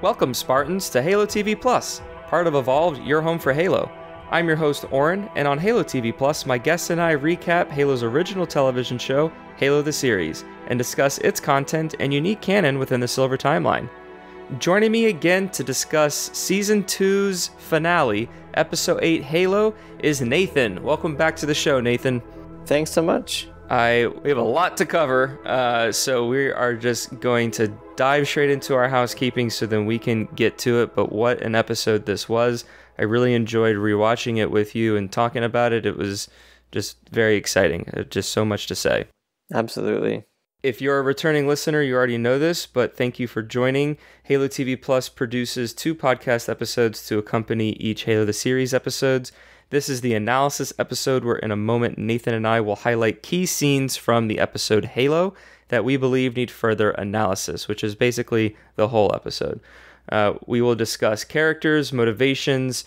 Welcome, Spartans, to Halo TV Plus, part of Evolved, your home for Halo. I'm your host, Oran, and on Halo TV Plus, my guests and I recap Halo's original television show, Halo the Series, and discuss its content and unique canon within the Silver Timeline. Joining me again to discuss Season 2's finale, Episode 8 Halo, is Nathan. Welcome back to the show, Nathan. Thanks so much. We have a lot to cover, so we are just going to dive straight into our housekeeping so then we can get to it. But what an episode this was. I really enjoyed rewatching it with you and talking about it. It was just very exciting. Just so much to say. Absolutely. If you're a returning listener, you already know this, but thank you for joining. Halo TV Plus produces 2 podcast episodes to accompany each Halo the Series episodes. This is the analysis episode where in a moment Nathan and I will highlight key scenes from the episode Halo that we believe need further analysis, which is basically the whole episode. We will discuss characters, motivations,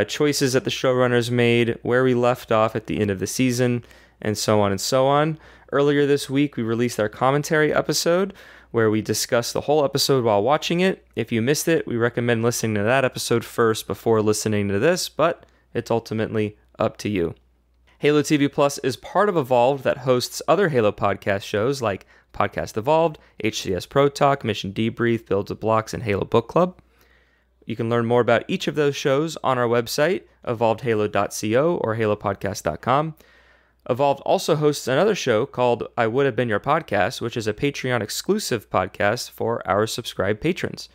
choices that the showrunners made, where we left off at the end of the season, and so on and so on. Earlier this week, we released our commentary episode where we discussed the whole episode while watching it. If you missed it, we recommend listening to that episode first before listening to this, but it's ultimately up to you. Halo TV Plus is part of Evolved that hosts other Halo podcast shows like Podcast Evolved, HCS Pro Talk, Mission Debrief, Builds of Blocks, and Halo Book Club. You can learn more about each of those shows on our website, evolvedhalo.co or halopodcast.com. Evolved also hosts another show called I Would Have Been Your Podcast, which is a Patreon exclusive podcast for our subscribed patrons.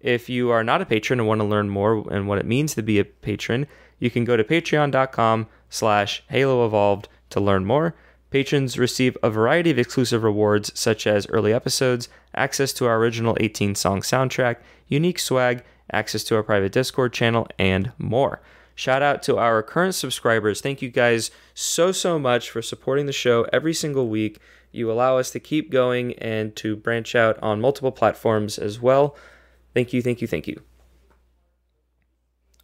If you are not a patron and want to learn more and what it means to be a patron, you can go to patreon.com/HaloEvolved to learn more. Patrons receive a variety of exclusive rewards such as early episodes, access to our original 18-song soundtrack, unique swag, access to our private Discord channel, and more. Shout out to our current subscribers. Thank you guys so much for supporting the show every single week. You allow us to keep going and to branch out on multiple platforms as well. Thank you.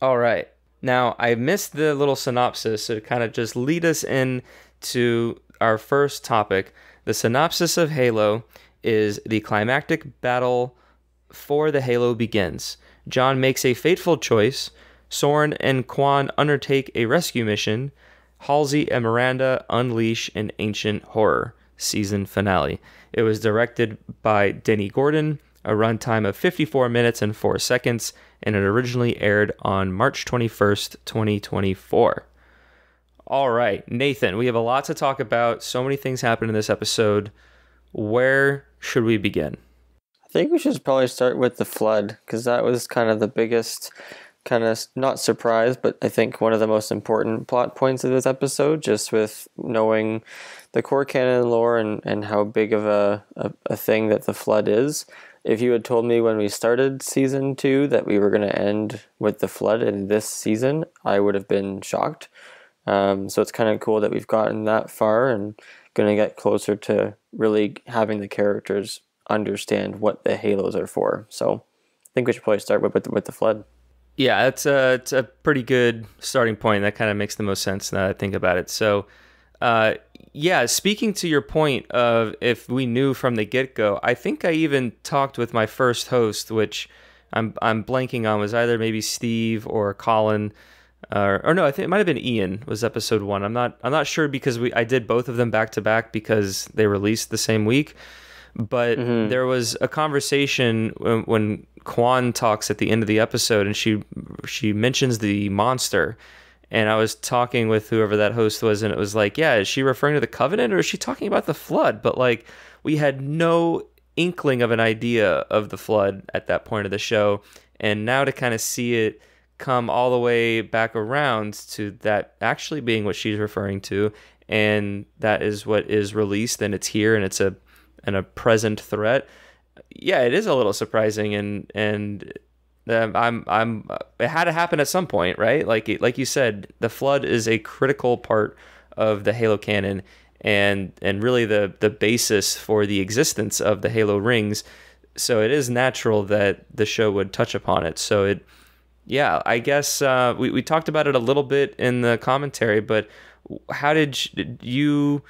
All right. Now, I missed the little synopsis, so to kind of just lead us in to our first topic. The synopsis of Halo is the climactic battle for the Halo begins. John makes a fateful choice. Soren and Quan undertake a rescue mission. Halsey and Miranda unleash an ancient horror. Season finale. It was directed by Denny Gordon, a runtime of 54 minutes and 4 seconds, and it originally aired on March 21st, 2024. All right, Nathan, we have a lot to talk about. So many things happened in this episode. Where should we begin? I think we should probably start with the flood, because that was kind of the biggest, kind of not surprise, but I think one of the most important plot points of this episode, just with knowing the core canon lore and how big of a thing that the flood is. If you had told me when we started season 2 that we were going to end with the flood in this season, I would have been shocked. So it's kind of cool that we've gotten that far and going to get closer to really having the characters understand what the Halos are for. So I think we should probably start with the flood. Yeah, it's a pretty good starting point. That kind of makes the most sense now that I think about it. So, yeah, speaking to your point of if we knew from the get-go, I think I even talked with my first host, which I'm blanking on, was either maybe Steve or Colin, or no, I think it might have been Ian. Was episode 1. I'm not sure because I did both of them back to back because they released the same week. But there was a conversation when Quan talks at the end of the episode, and she mentions the monster. And I was talking with whoever that host was, and it was like, yeah, is she referring to the Covenant or is she talking about the flood? But like, we had no inkling of an idea of the flood at that point of the show. And now to kind of see it come all the way back around to that actually being what she's referring to, and that is what is released, and it's here, and it's a present threat. Yeah, it is a little surprising, and it had to happen at some point, right? Like you said, the flood is a critical part of the Halo canon, and really the basis for the existence of the Halo rings. So it is natural that the show would touch upon it. So yeah, I guess we talked about it a little bit in the commentary, but how did you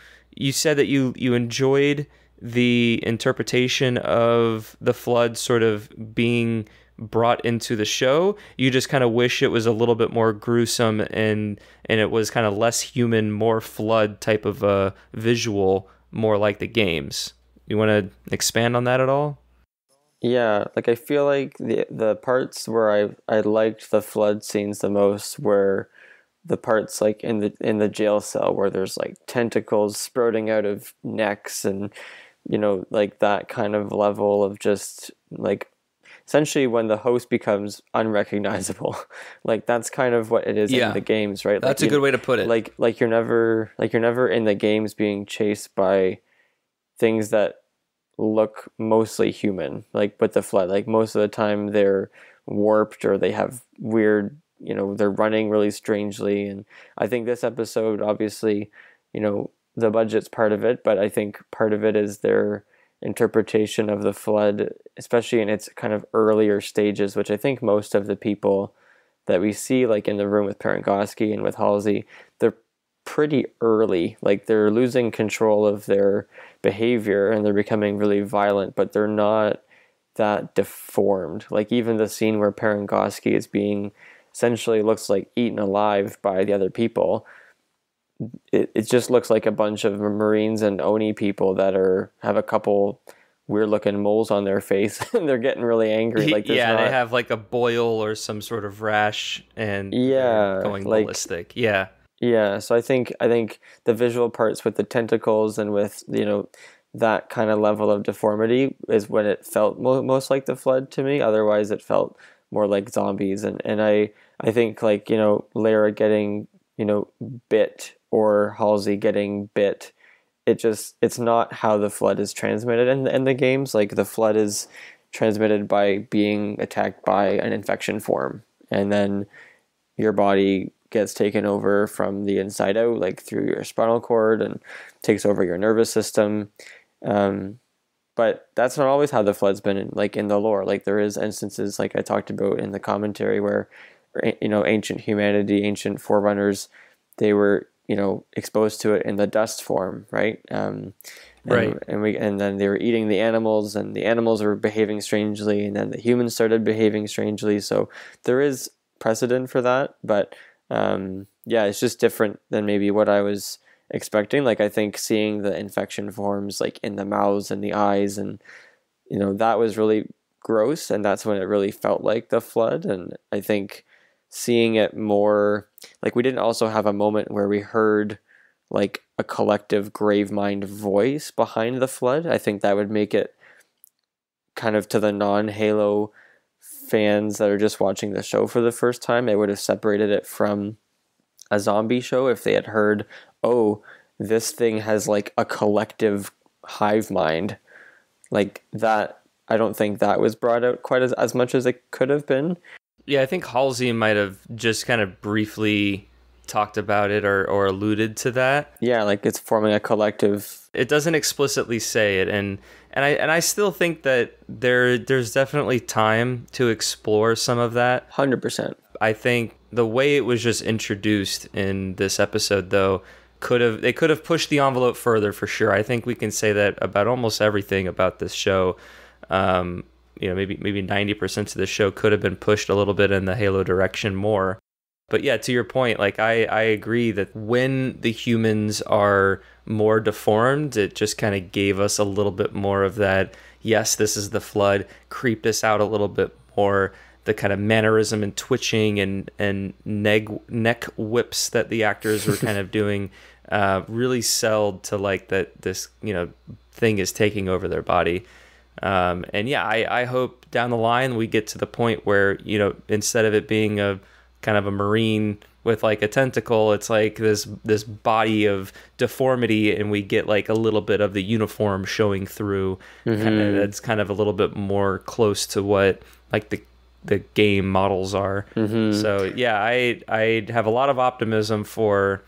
said that you enjoyed the interpretation of the flood sort of being brought into the show. You just kind of wish it was a little bit more gruesome and it was kind of less human, more flood type of a visual, more like the games. You want to expand on that at all? Yeah, like I feel like the parts where I liked the flood scenes the most were the parts like in the jail cell where there's like tentacles sprouting out of necks, and like that kind of level of just like essentially when the host becomes unrecognizable. Like that's kind of what it is in the games, right? That's like, a good way to put it. Like you're never in the games being chased by things that look mostly human, like with the flood. Like most of the time they're warped or they have weird, they're running really strangely. And I think this episode, obviously, the budget's part of it, but I think part of it is their interpretation of the flood, especially in its kind of earlier stages, which I think most of the people that we see like in the room with Parangosky and with Halsey, they're pretty early. Like they're losing control of their behavior and they're becoming really violent, but they're not that deformed. Like even the scene where Parangosky is being essentially looks like eaten alive by the other people, it just looks like a bunch of Marines and Oni people that have a couple weird looking moles on their face and they're getting really angry. Like they have like a boil or some sort of rash and they're going ballistic. Yeah, so I think the visual parts with the tentacles and with that kind of level of deformity is when it felt most like the flood to me. Otherwise, it felt more like zombies, and I think like Lara getting bit or Halsey getting bit. It's not how the flood is transmitted in the games. Like the flood is transmitted by being attacked by an infection form, and then your body gets taken over from the inside out, like through your spinal cord, and takes over your nervous system. But that's not always how the flood's been in the lore. Like there is instances, like I talked about in the commentary, where ancient humanity, ancient forerunners, they were exposed to it in the dust form, right? Right. And then they were eating the animals, and the animals were behaving strangely, and then the humans started behaving strangely. So there is precedent for that, but it's just different than maybe what I was expecting. Like I think seeing the infection forms like in the mouths and the eyes, and that was really gross, and that's when it really felt like the flood. And I think seeing it more, like we didn't also have a moment where we heard like a collective Gravemind voice behind the flood. I think that would make it kind of, to the non-Halo fans that are just watching the show for the first time, it would have separated it from a zombie show if they had heard, oh, this thing has like a collective hive mind. Like that, I don't think that was brought out quite as much as it could have been. Yeah, I think Halsey might have just kind of briefly talked about it or alluded to that. Yeah, like it's forming a collective. It doesn't explicitly say it, and I still think that there's definitely time to explore some of that. 100%. I think the way it was just introduced in this episode, though, they could have pushed the envelope further for sure. I think we can say that about almost everything about this show. Maybe 90% of the show could have been pushed a little bit in the Halo direction more. But yeah, to your point, like I agree that when the humans are more deformed, it just kind of gave us a little bit more of that, yes, this is the flood, creeped us out a little bit more. The kind of mannerism and twitching and neck whips that the actors were kind of doing really sold to like that this thing is taking over their body. I hope down the line we get to the point where instead of it being a kind of a Marine with like a tentacle, it's like this body of deformity, and we get like a little bit of the uniform showing through. Mm-hmm. That's kind of a little bit more close to what like the game models are. Mm-hmm. So yeah, I have a lot of optimism for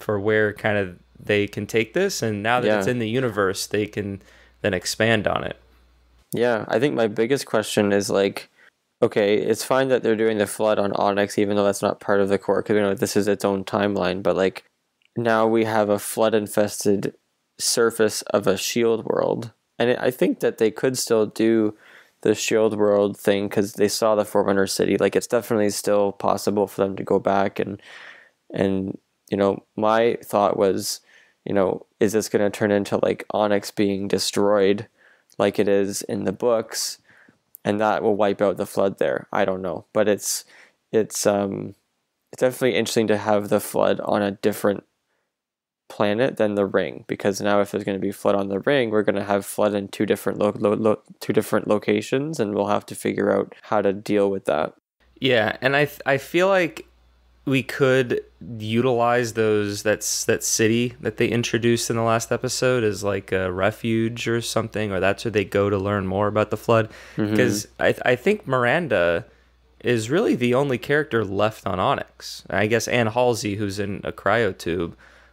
where kind of they can take this, and now that it's in the universe, they can then expand on it. Yeah, I think my biggest question is like, okay, it's fine that they're doing the flood on Onyx, even though that's not part of the core, because this is its own timeline. But like, now we have a flood-infested surface of a shield world, and I think that they could still do the Shield World thing because they saw the Forerunner city. Like, it's definitely still possible for them to go back and my thought was, is this going to turn into like Onyx being destroyed like it is in the books, and that will wipe out the flood there? I don't know, but it's definitely interesting to have the flood on a different planet than the ring, because now if there's going to be flood on the ring, we're going to have flood in two different locations, and we'll have to figure out how to deal with that. Yeah, and I feel like we could utilize that city that they introduced in the last episode as like a refuge or something, or that's where they go to learn more about the flood, because I think Miranda is really the only character left on Onyx. I guess Anne Halsey, who's in a cryotube,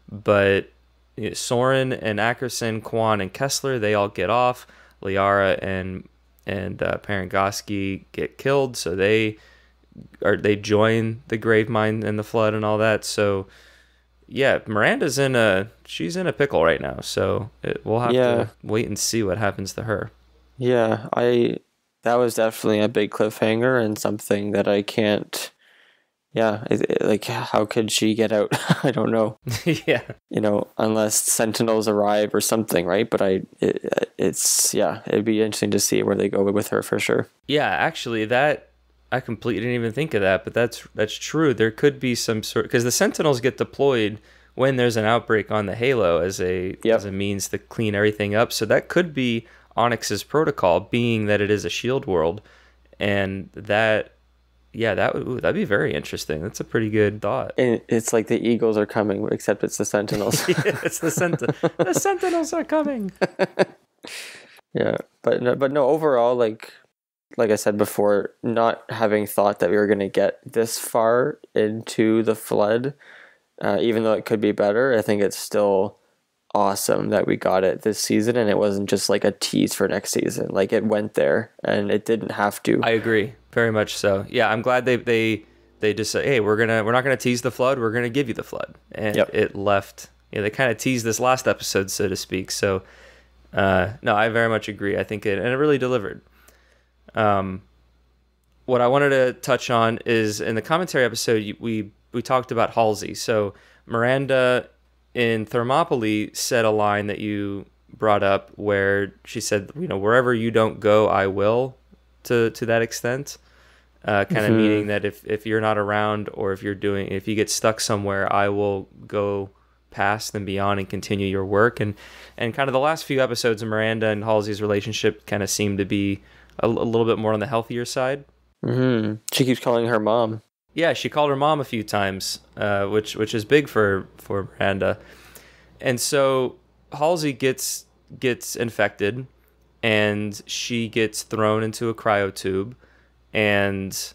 but Soren and Ackerson, Kwan and Kessler, they all get off. Liara and Parangoski get killed, so they join the grave mine and the flood and all that. So yeah, Miranda's in a pickle right now, so we'll have to wait and see what happens to her. Yeah, that was definitely a big cliffhanger and something that I can't. Yeah, like, how could she get out? I don't know. Yeah. Unless Sentinels arrive or something, right? But it'd be interesting to see where they go with her for sure. Yeah, actually, I completely didn't even think of that, but that's true. There could be some sort, because the Sentinels get deployed when there's an outbreak on the Halo as a means to clean everything up. So that could be Onyx's protocol, being that it is a shield world, and that'd be very interesting. That's a pretty good thought. And it's like the Eagles are coming, except it's the Sentinels. Yeah, it's the Sentinels are coming. Yeah, but no. Overall, like I said before, not having thought that we were going to get this far into the flood, even though it could be better, I think it's still awesome that we got it this season, and it wasn't just like a tease for next season. Like, it went there, and it didn't have to. I agree, very much so. Yeah, I'm glad they just say, hey, we're not gonna tease the flood, we're gonna give you the flood, and it left. Yeah, they kind of teased this last episode, so to speak. So, no, I very much agree. I think it really delivered. What I wanted to touch on is in the commentary episode, we talked about Halsey. So Miranda in Thermopylae said a line that you brought up where she said, wherever you don't go, I will, to that extent, kind of meaning that if you're not around, or if you get stuck somewhere, I will go past and beyond and continue your work. And kind of the last few episodes of Miranda and Halsey's relationship kind of seemed to be a little bit more on the healthier side. She keeps calling her mom. Yeah, she called her mom a few times, which is big for Miranda. And so Halsey gets infected, and she gets thrown into a cryotube, and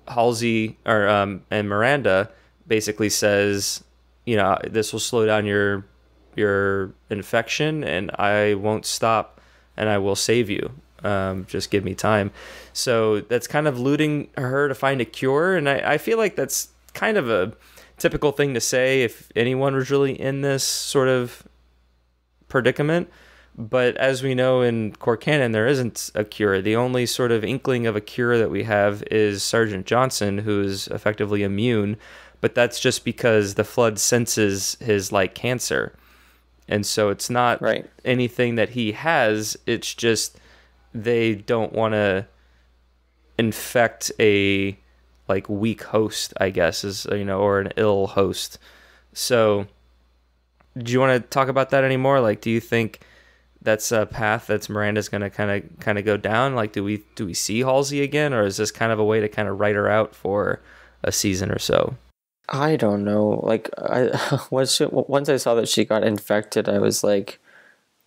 Halsey and Miranda basically says, this will slow down your infection, and I won't stop, and I will save you. Just give me time. So that's kind of eluding her to find a cure, and I feel like that's kind of a typical thing to say if anyone was really in this sort of predicament. But as we know in core canon, there isn't a cure. The only sort of inkling of a cure that we have is Sergeant Johnson, who is effectively immune, but that's just because the flood senses his cancer, and so it's not anything that he has. It's just they don't want to infect a weak host, I guess, or an ill host. So do you want to talk about that anymore? Do you think that's a path that's Miranda's going to kind of go down? Do we see Halsey again, or is this kind of a way to kind of write her out for a season or so? I don't know. Once I saw that she got infected, I was like,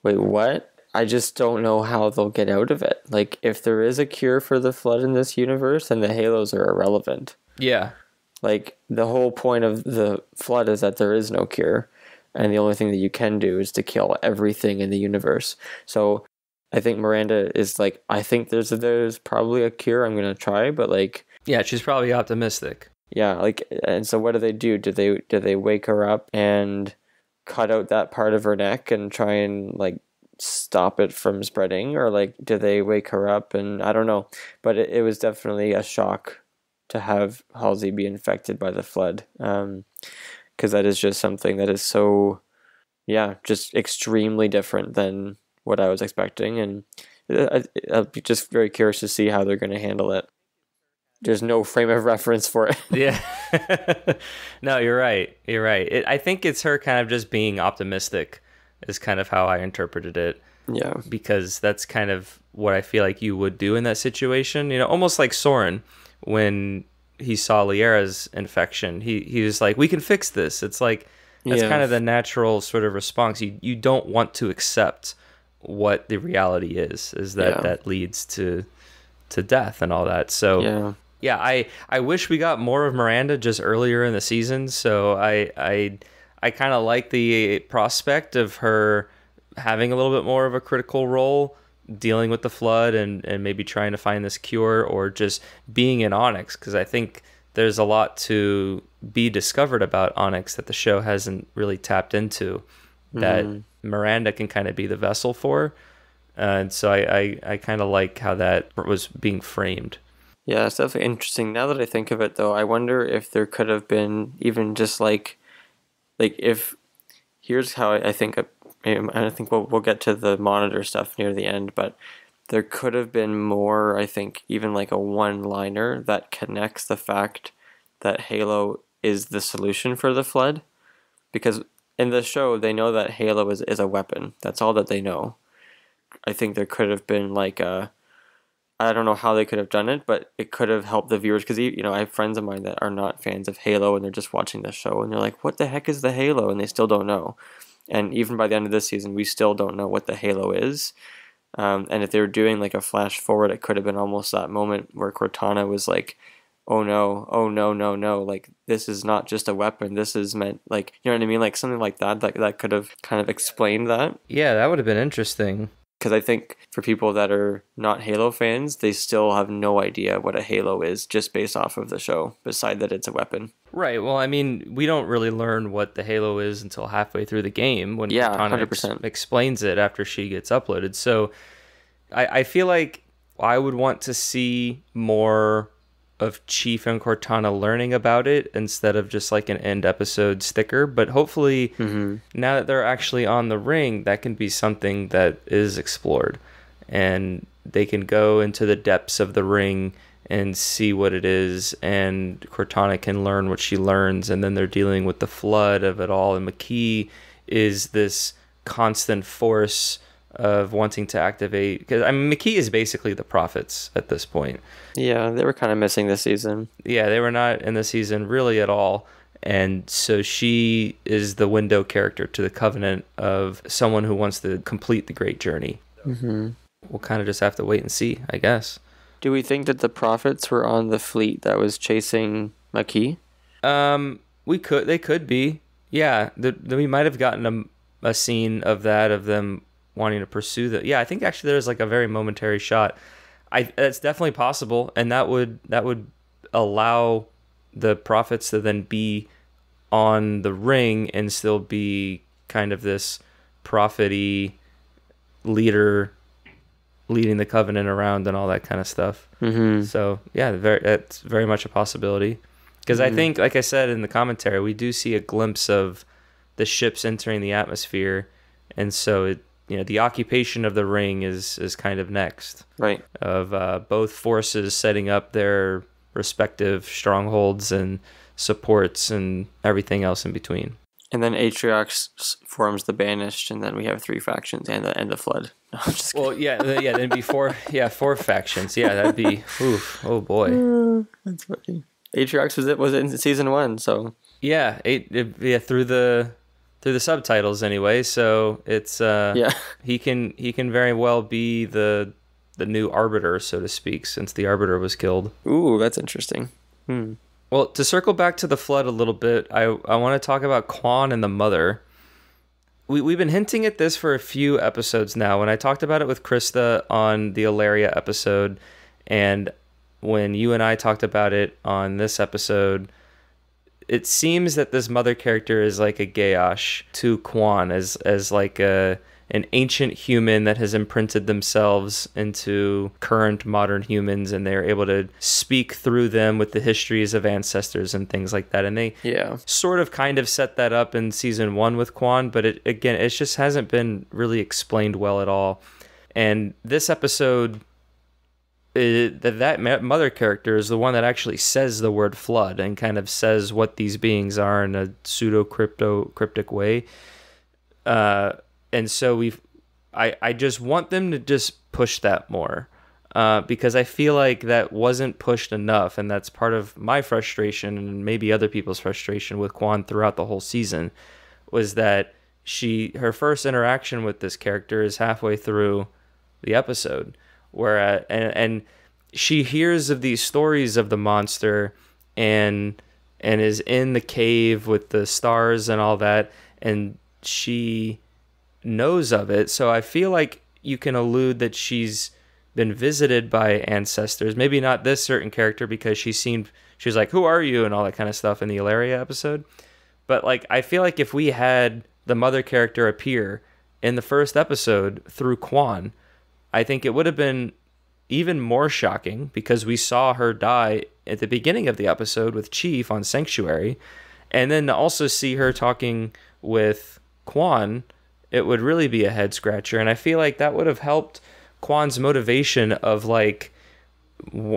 wait, what? I just don't know how they'll get out of it. If there is a cure for the flood in this universe, then the Halos are irrelevant. Yeah. The whole point of the flood is that there is no cure, and the only thing that you can do is to kill everything in the universe. So I think Miranda is I think there's probably a cure. I'm going to try, but yeah, she's probably optimistic. Yeah, and so what do? Do they wake her up and cut out that part of her neck and try and stop it from spreading, or like did they wake her up? And I don't know, but it was definitely a shock to have Halsey be infected by the flood, because that is just something that is so, yeah, just extremely different than what I was expecting, and I'll be just very curious to see how they're going to handle it. There's no frame of reference for it. Yeah. No, you're right. You're right. I think it's her kind of just being optimistic is kind of how I interpreted it. Yeah. Because that's kind of what I feel like you would do in that situation. You know, almost like Soren when he saw Liera's infection. He was like, we can fix this. It's like, that's kind of the natural sort of response. You don't want to accept what the reality is that that leads to death and all that. So yeah, I wish we got more of Miranda just earlier in the season. So I kind of like the prospect of her having a little bit more of a critical role, dealing with the flood and maybe trying to find this cure, or just being in Onyx, because I think there's a lot to be discovered about Onyx that the show hasn't really tapped into, that Miranda can kind of be the vessel for. And so I kind of like how that was being framed. Yeah, it's definitely interesting. Now that I think of it, though, I wonder if there could have been even just like if, here's how I think, I think we'll get to the monitor stuff near the end, but there could have been more, I think, even like a one-liner that connects the fact that Halo is the solution for the flood. Because in the show, they know that Halo is a weapon. That's all that they know. I think there could have been like I don't know how they could have done it, but it could have helped the viewers, because, you know, I have friends of mine that are not fans of Halo, and they're just watching the show, and they're like, what the heck is the Halo? And they still don't know. And even by the end of this season, we still don't know what the Halo is. And if they were doing like a flash forward, it could have been almost that moment where Cortana was like, oh no, no, like, this is not just a weapon, this is meant, like, you know what I mean? Like something like that could have kind of explained that. Yeah, that would have been interesting. Because I think for people that are not Halo fans, they still have no idea what a Halo is just based off of the show, beside that it's a weapon. Right. Well, I mean, we don't really learn what the Halo is until halfway through the game when Cortana 100%. Explains it after she gets uploaded. So I feel like I would want to see more of Chief and Cortana learning about it instead of just like an end episode sticker. But hopefully now that they're actually on the ring, that can be something that is explored, and they can go into the depths of the ring and see what it is, and Cortana can learn what she learns, and then they're dealing with the flood of it all, and McKee is this constant force of wanting to activate, because I mean, McKee is basically the Prophets at this point. Yeah, they were kind of missing this season. Yeah, they were not in the season really at all, and so she is the window character to the Covenant of someone who wants to complete the great journey. We'll kind of just have to wait and see, I guess. Do we think that the Prophets were on the fleet that was chasing McKee? They could be. Yeah, we might have gotten a scene of that, of them wanting to pursue that. Yeah, I think actually there's like a very momentary shot. That's definitely possible, and that would allow the Prophets to then be on the ring and still be kind of this prophet-y leader leading the Covenant around and all that kind of stuff. So yeah, that's very much a possibility, because I think, like I said in the commentary, we do see a glimpse of the ships entering the atmosphere, and so the occupation of the ring is kind of next, right? Of both forces setting up their respective strongholds and supports and everything else in between. And then Atriox forms the Banished, and then we have 3 factions and the Flood. No, I'm just kidding. Well, yeah, then be 4 factions. Yeah, that'd be, oof, oh boy. That's funny. Atriox was in season 1, so yeah, through the subtitles anyway. So it's he can very well be the new Arbiter, so to speak, since the Arbiter was killed. Ooh, that's interesting. Well, to circle back to the Flood a little bit, I want to talk about Quan and the Mother. We've been hinting at this for a few episodes now. When I talked about it with Krista on the Ilaria episode, and when you and I talked about it on this episode, it seems that this Mother character is like a Gaosh to Quan, as like an an ancient human that has imprinted themselves into current modern humans, and they're able to speak through them with the histories of ancestors and things like that. And they sort of kind of set that up in season 1 with Quan, but it just hasn't been really explained well at all. And this episode, that mother character is the one that actually says the word flood and kind of says what these beings are in a pseudo cryptic way. And so I just want them to just push that more, because I feel like that wasn't pushed enough, and that's part of my frustration and maybe other people's frustration with Quan throughout the whole season, was that her first interaction with this character is halfway through the episode, where and she hears of these stories of the monster and is in the cave with the stars and all that, and she knows of it. So I feel like you can allude that she's been visited by ancestors, maybe not this certain character, because she was like, who are you, and all that kind of stuff in the Ilaria episode. But like, I feel like if we had the mother character appear in the first episode through Quan, I think it would have been even more shocking, because we saw her die at the beginning of the episode with Chief on Sanctuary, and then to also see her talking with Quan, it would really be a head scratcher. And I feel like that would have helped Quan's motivation of like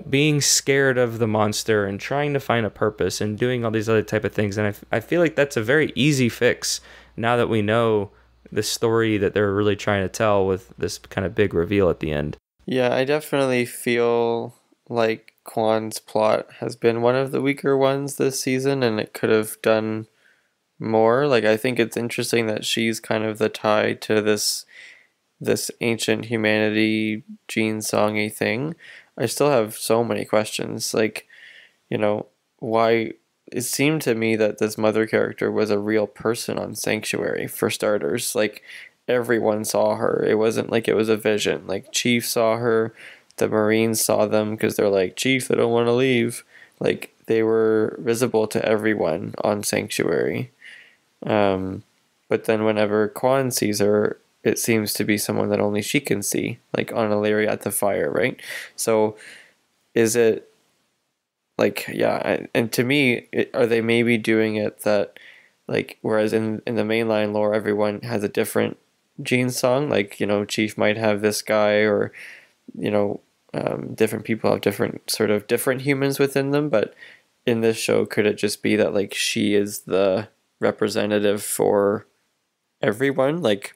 being scared of the monster and trying to find a purpose and doing all these other type of things. And I feel like that's a very easy fix now that we know the story that they're really trying to tell with this kind of big reveal at the end. Yeah, I definitely feel like Quan's plot has been one of the weaker ones this season, and it could have done more. Like, I think it's interesting that she's kind of the tie to this ancient humanity gene songy thing. I still have so many questions. Like, why it seemed to me that this mother character was a real person on Sanctuary, for starters. Like, everyone saw her. It wasn't like it was a vision. Like, Chief saw her, the Marines saw them because they're like, Chief, they don't want to leave. Like, they were visible to everyone on Sanctuary. But then whenever Quan sees her, it seems to be someone that only she can see, like on Ilaria at the fire, right? So is it like, yeah, and to me, are they maybe doing it that, like, whereas in the mainline lore, everyone has a different gene song, like, Chief might have this guy, or, different people have different humans within them, but in this show, could it just be that, like, she is the representative for everyone? Like,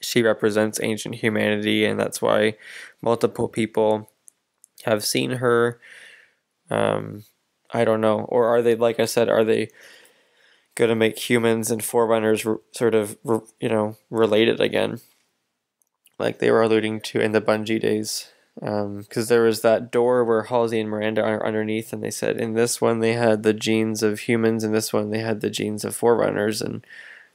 she represents ancient humanity, and that's why multiple people have seen her. I don't know. Or are they, like I said, are they going to make humans and Forerunners related again, like they were alluding to in the Bungie days? Because there was that door where Halsey and Miranda are underneath, and they said in this one they had the genes of humans, in this one they had the genes of Forerunners, and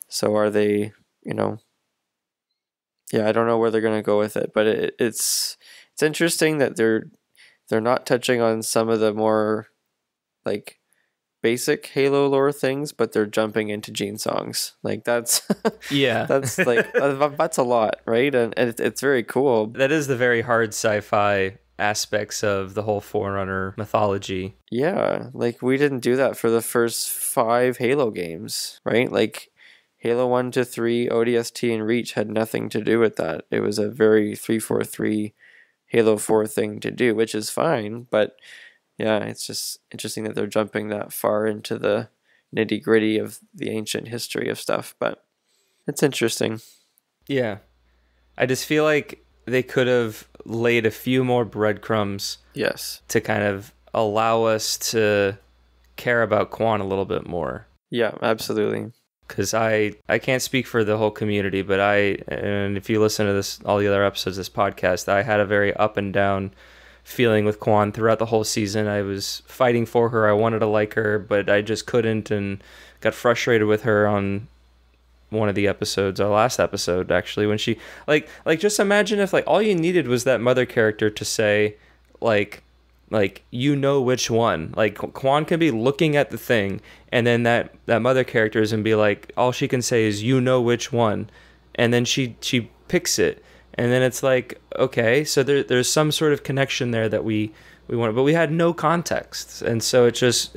so are they, yeah, I don't know where they're going to go with it, but it's interesting that they're not touching on some of the more like basic Halo lore things, but they're jumping into gene songs. Like, that's yeah, that's like that's a lot, right? And it's very cool. That is the very hard sci-fi aspects of the whole Forerunner mythology. Yeah, like, we didn't do that for the first 5 Halo games, right? Like, Halo 1 to 3, ODST, and Reach had nothing to do with that. It was a very 343 Halo 4 thing to do, which is fine, but yeah, it's just interesting that they're jumping that far into the nitty-gritty of the ancient history of stuff, but it's interesting. Yeah. I just feel like they could have laid a few more breadcrumbs. Yes. To kind of allow us to care about Quan a little bit more. Yeah, absolutely. Because I can't speak for the whole community, but and if you listen to all the other episodes of this podcast, I had a very up and down feeling with Quan throughout the whole season. I was fighting for her. I wanted to like her, but I just couldn't, and got frustrated with her on one of the episodes, our last episode, actually, when she like just imagine if, like, all you needed was that mother character to say, like which one. Like, Quan can be looking at the thing, and then that mother character is and be like, all she can say is, which one. and then she picks it, and then it's like, okay, so there's some sort of connection there that we want, but we had no context, and so I just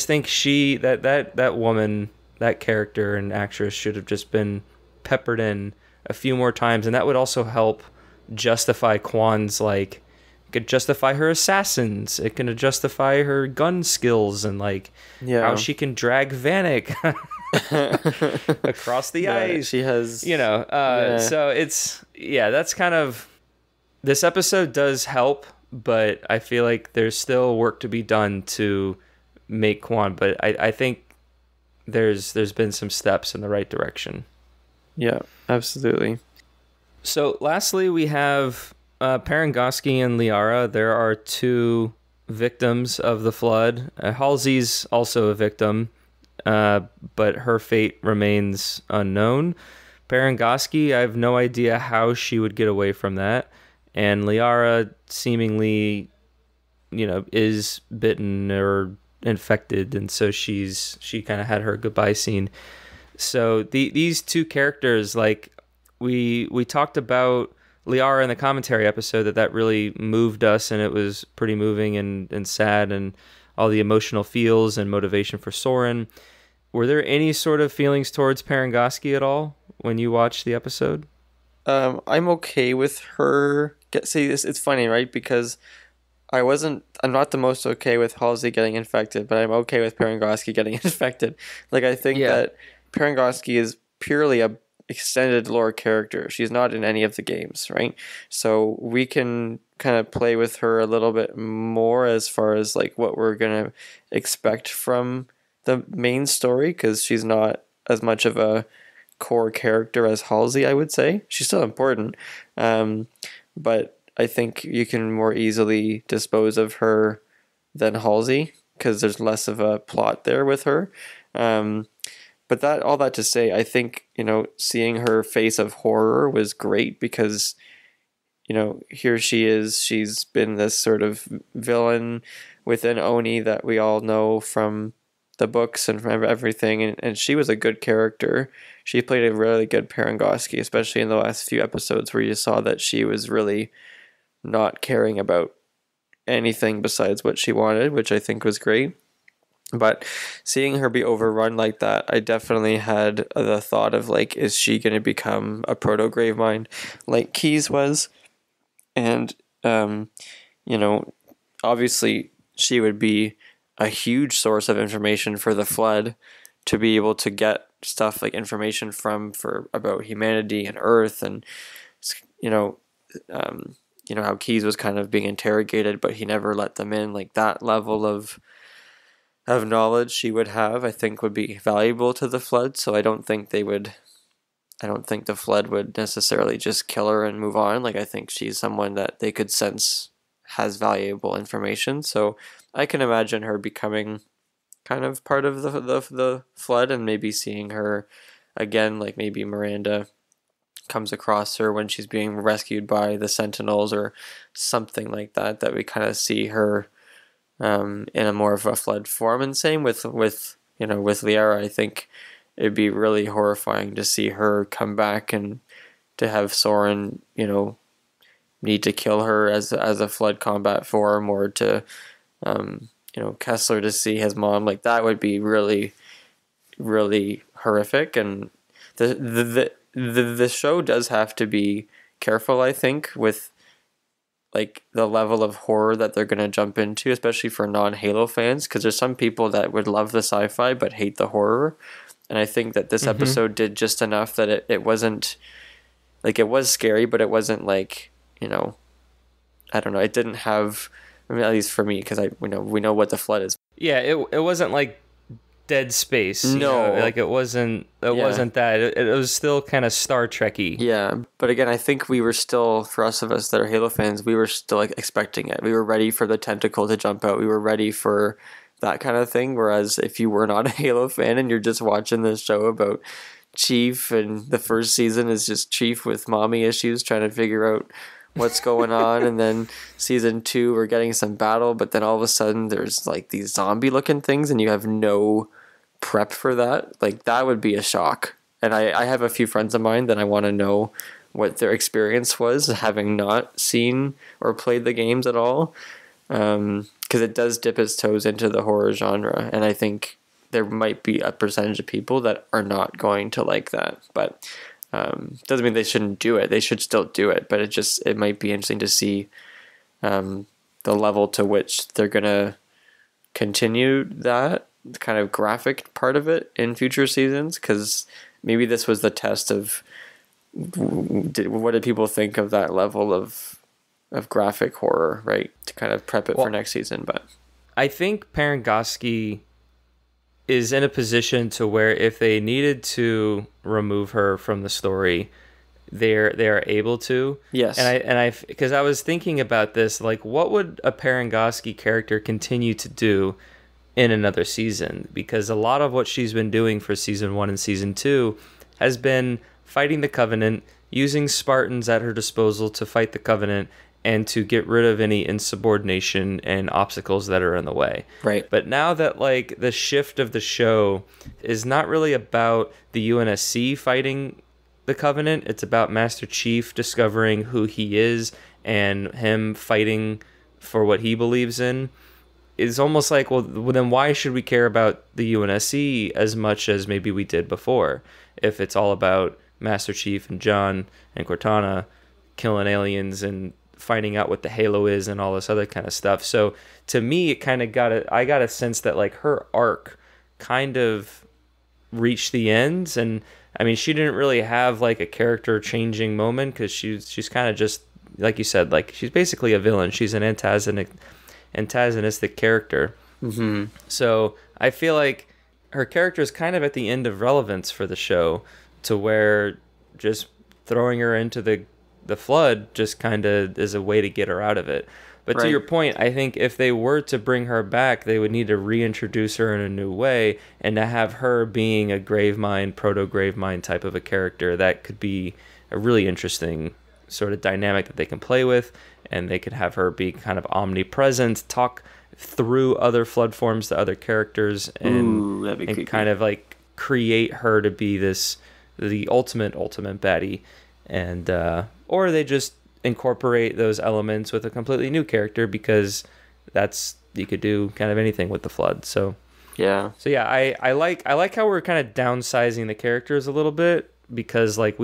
think that woman, that character and actress should have just been peppered in a few more times, and that would also help justify Kwan's, like, it could justify her assassins, it can justify her gun skills, and like how she can drag Vanek across the ice. She has, so that's kind of, this episode does help, but I feel like there's still work to be done to make Kwan, but I think there's been some steps in the right direction. Yeah, absolutely. So lastly, we have Parangoski and Liara. There are two victims of the flood. Halsey's also a victim, but her fate remains unknown. Parangoski, I have no idea how she would get away from that. And Liara seemingly, is bitten or infected, and so she kind of had her goodbye scene. So these two characters, like, we talked about Liara in the commentary episode, that really moved us, and it was pretty moving and sad, and all the emotional feels and motivation for Soren. Were there any sort of feelings towards Parangoski at all when you watched the episode? I'm okay with her. See, it's funny, right? Because I'm not the most okay with Halsey getting infected, but I'm okay with Parangoski getting infected. Like, I think that Parangoski is purely a extended lore character. She's not in any of the games, right? So we can kind of play with her a little bit more as far as like what we're gonna expect from the main story, because she's not as much of a core character as Halsey, I would say. She's still important, but I think you can more easily dispose of her than Halsey, because there's less of a plot there with her. But all that to say, I think, seeing her face of horror was great, because, here she is. She's been this sort of villain within Oni that we all know from the books and from everything. And she was a good character. She played a really good Parangoski, especially in the last few episodes where you saw that she was really not caring about anything besides what she wanted, which I think was great. But seeing her be overrun like that, I definitely had the thought of, like, is she going to become a proto-Gravemind like Keyes was? And, obviously she would be a huge source of information for the Flood to be able to get stuff like information about humanity and Earth, and, how Keyes was kind of being interrogated, but he never let them in. Like, that level of knowledge she would have, I think, would be valuable to the Flood. So I don't think the Flood would necessarily just kill her and move on. Like, I think she's someone that they could sense has valuable information. So I can imagine her becoming kind of part of the Flood, and maybe seeing her again, like maybe Miranda comes across her when she's being rescued by the Sentinels or something like that we kind of see her in a more of a Flood form. And same with Liara. I think it'd be really horrifying to see her come back, and to have Soren, need to kill her as a Flood combat form, or to Kessler to see his mom. Like, that would be really, really horrific. And the show does have to be careful, I think, with like the level of horror that they're going to jump into, especially for non-Halo fans, because there's some people that would love the sci-fi but hate the horror. And I think that this episode did just enough that it wasn't like, it was scary, but it wasn't like, I don't know, it didn't have, I mean, at least for me, because we know what the Flood is. Yeah, it wasn't like Dead Space. No, like it wasn't that. It was still kind of Star Trek-y. Yeah, but again, I think we were still, for us of us that are Halo fans, we were still like expecting it. We were ready for the tentacle to jump out. We were ready for that kind of thing. Whereas if you were not a Halo fan and you're just watching this show about Chief, and the first season is just Chief with mommy issues trying to figure out what's going on, and then season 2 we're getting some battle, but then all of a sudden there's like these zombie looking things and you have no prep for that, like that would be a shock. and I have a few friends of mine that I want to know what their experience was having not seen or played the games at all, because it does dip its toes into the horror genre, and I think there might be a percentage of people that are not going to like that, but doesn't mean they shouldn't do it. They should still do it, but it might be interesting to see the level to which they're gonna continue that kind of graphic part of it in future seasons, because maybe this was the test of what did people think of that level of graphic horror, right, to kind of prep it for next season. But I think Parangosky is in a position to where if they needed to remove her from the story, they're able to. Yes. And I because I was thinking about this, like, what would a Parangosky character continue to do in another season? Because a lot of what she's been doing for season 1 and season 2 has been fighting the Covenant, using Spartans at her disposal to fight the Covenant and to get rid of any insubordination and obstacles that are in the way. Right. But now that, like, the shift of the show is not really about the UNSC fighting the Covenant, it's about Master Chief discovering who he is and him fighting for what he believes in. It's almost like, well, then why should we care about the UNSC as much as maybe we did before, if it's all about Master Chief and John and Cortana killing aliens and finding out what the Halo is and all this other kind of stuff. So to me, it kind of I got a sense that, like, her arc kind of reached the ends. And I mean, she didn't really have like a character changing moment, because she's kind of just, like you said, like, she's basically a villain. She's an antagonistic character. Mm-hmm. So I feel like her character is kind of at the end of relevance for the show, to where just throwing her into the flood just kind of is a way to get her out of it. But right. To your point, I think if they were to bring her back, they would need to reintroduce her in a new way, and to have her being a Gravemind, proto-Gravemind type of a character, that could be a really interesting sort of dynamic that they can play with, and they could have her be kind of omnipresent, talk through other flood forms to other characters, and, and kind of like create her to be the ultimate baddie. And or they just incorporate those elements with a completely new character, because you could do kind of anything with the flood. So yeah, I like how we're kind of downsizing the characters a little bit, because like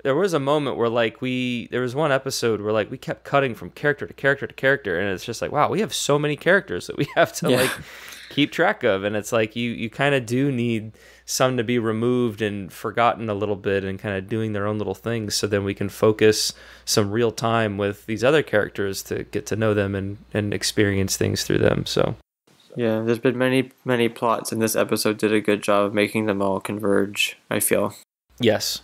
there was a moment where there was one episode where like we kept cutting from character to character to character, and it's just like, wow, we have so many characters that we have to like keep track of, and it's like you kind of do need some to be removed and forgotten a little bit and kind of doing their own little things, so then we can focus some real time with these other characters to get to know them and experience things through them. So yeah, there's been many plots, and this episode did a good job of making them all converge, I feel. Yes.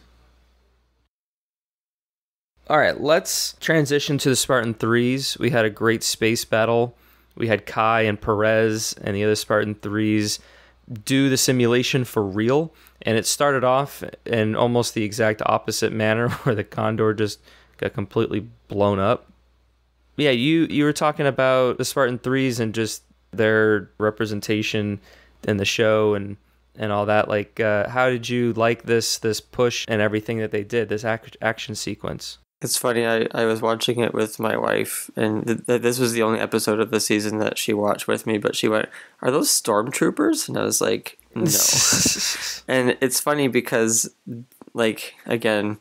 All right, let's transition to the Spartan 3s. We had a great space battle. We had Kai and Perez and the other Spartan 3s do the simulation for real, and it started off in almost the exact opposite manner, where the Condor just got completely blown up. Yeah, you were talking about the Spartan 3s and just their representation in the show and all that. Like, how did you like this push and everything that they did, this action sequence? It's funny, I was watching it with my wife, and this was the only episode of the season that she watched with me, but she went, "Are those stormtroopers?" And I was like, "No." And it's funny because, like, again,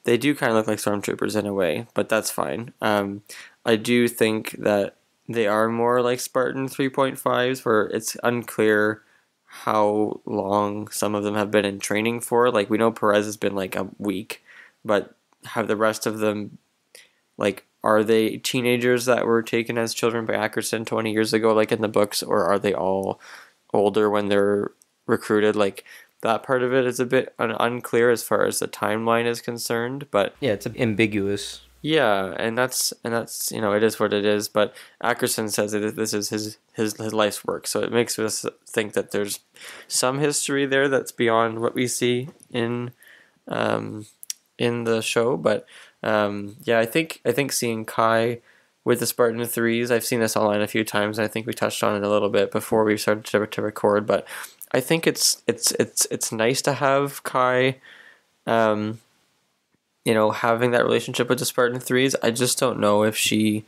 they do kind of look like stormtroopers in a way, but that's fine. I do think that they are more like Spartan 3.5s, where it's unclear how long some of them have been in training for. Like, we know Perez has been like a week, but have the rest of them, like, are they teenagers that were taken as children by Ackerson 20 years ago, like in the books, or are they all older when they're recruited? Like, that part of it is a bit unclear as far as the timeline is concerned, but yeah, it's ambiguous. Yeah, and that's you know, it is what it is. But Ackerson says that this is his life's work, so it makes us think that there's some history there that's beyond what we see in the show. But yeah, I think seeing Kai with the Spartan 3s, I've seen this online a few times, and I think we touched on it a little bit before we started to record, but I think it's nice to have Kai, having that relationship with the Spartan Threes. I just don't know if she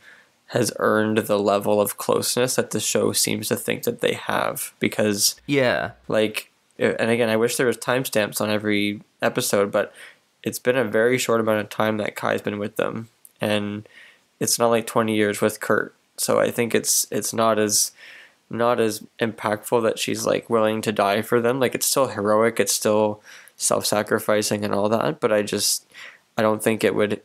has earned the level of closeness that the show seems to think that they have, because Yeah. like, and again, I wish there was timestamps on every episode, but it's been a very short amount of time that Kai's been with them, and it's not like 20 years with Kurt. So I think it's not as impactful that she's like willing to die for them. Like, it's still heroic, it's still self-sacrificing and all that, but I don't think it would.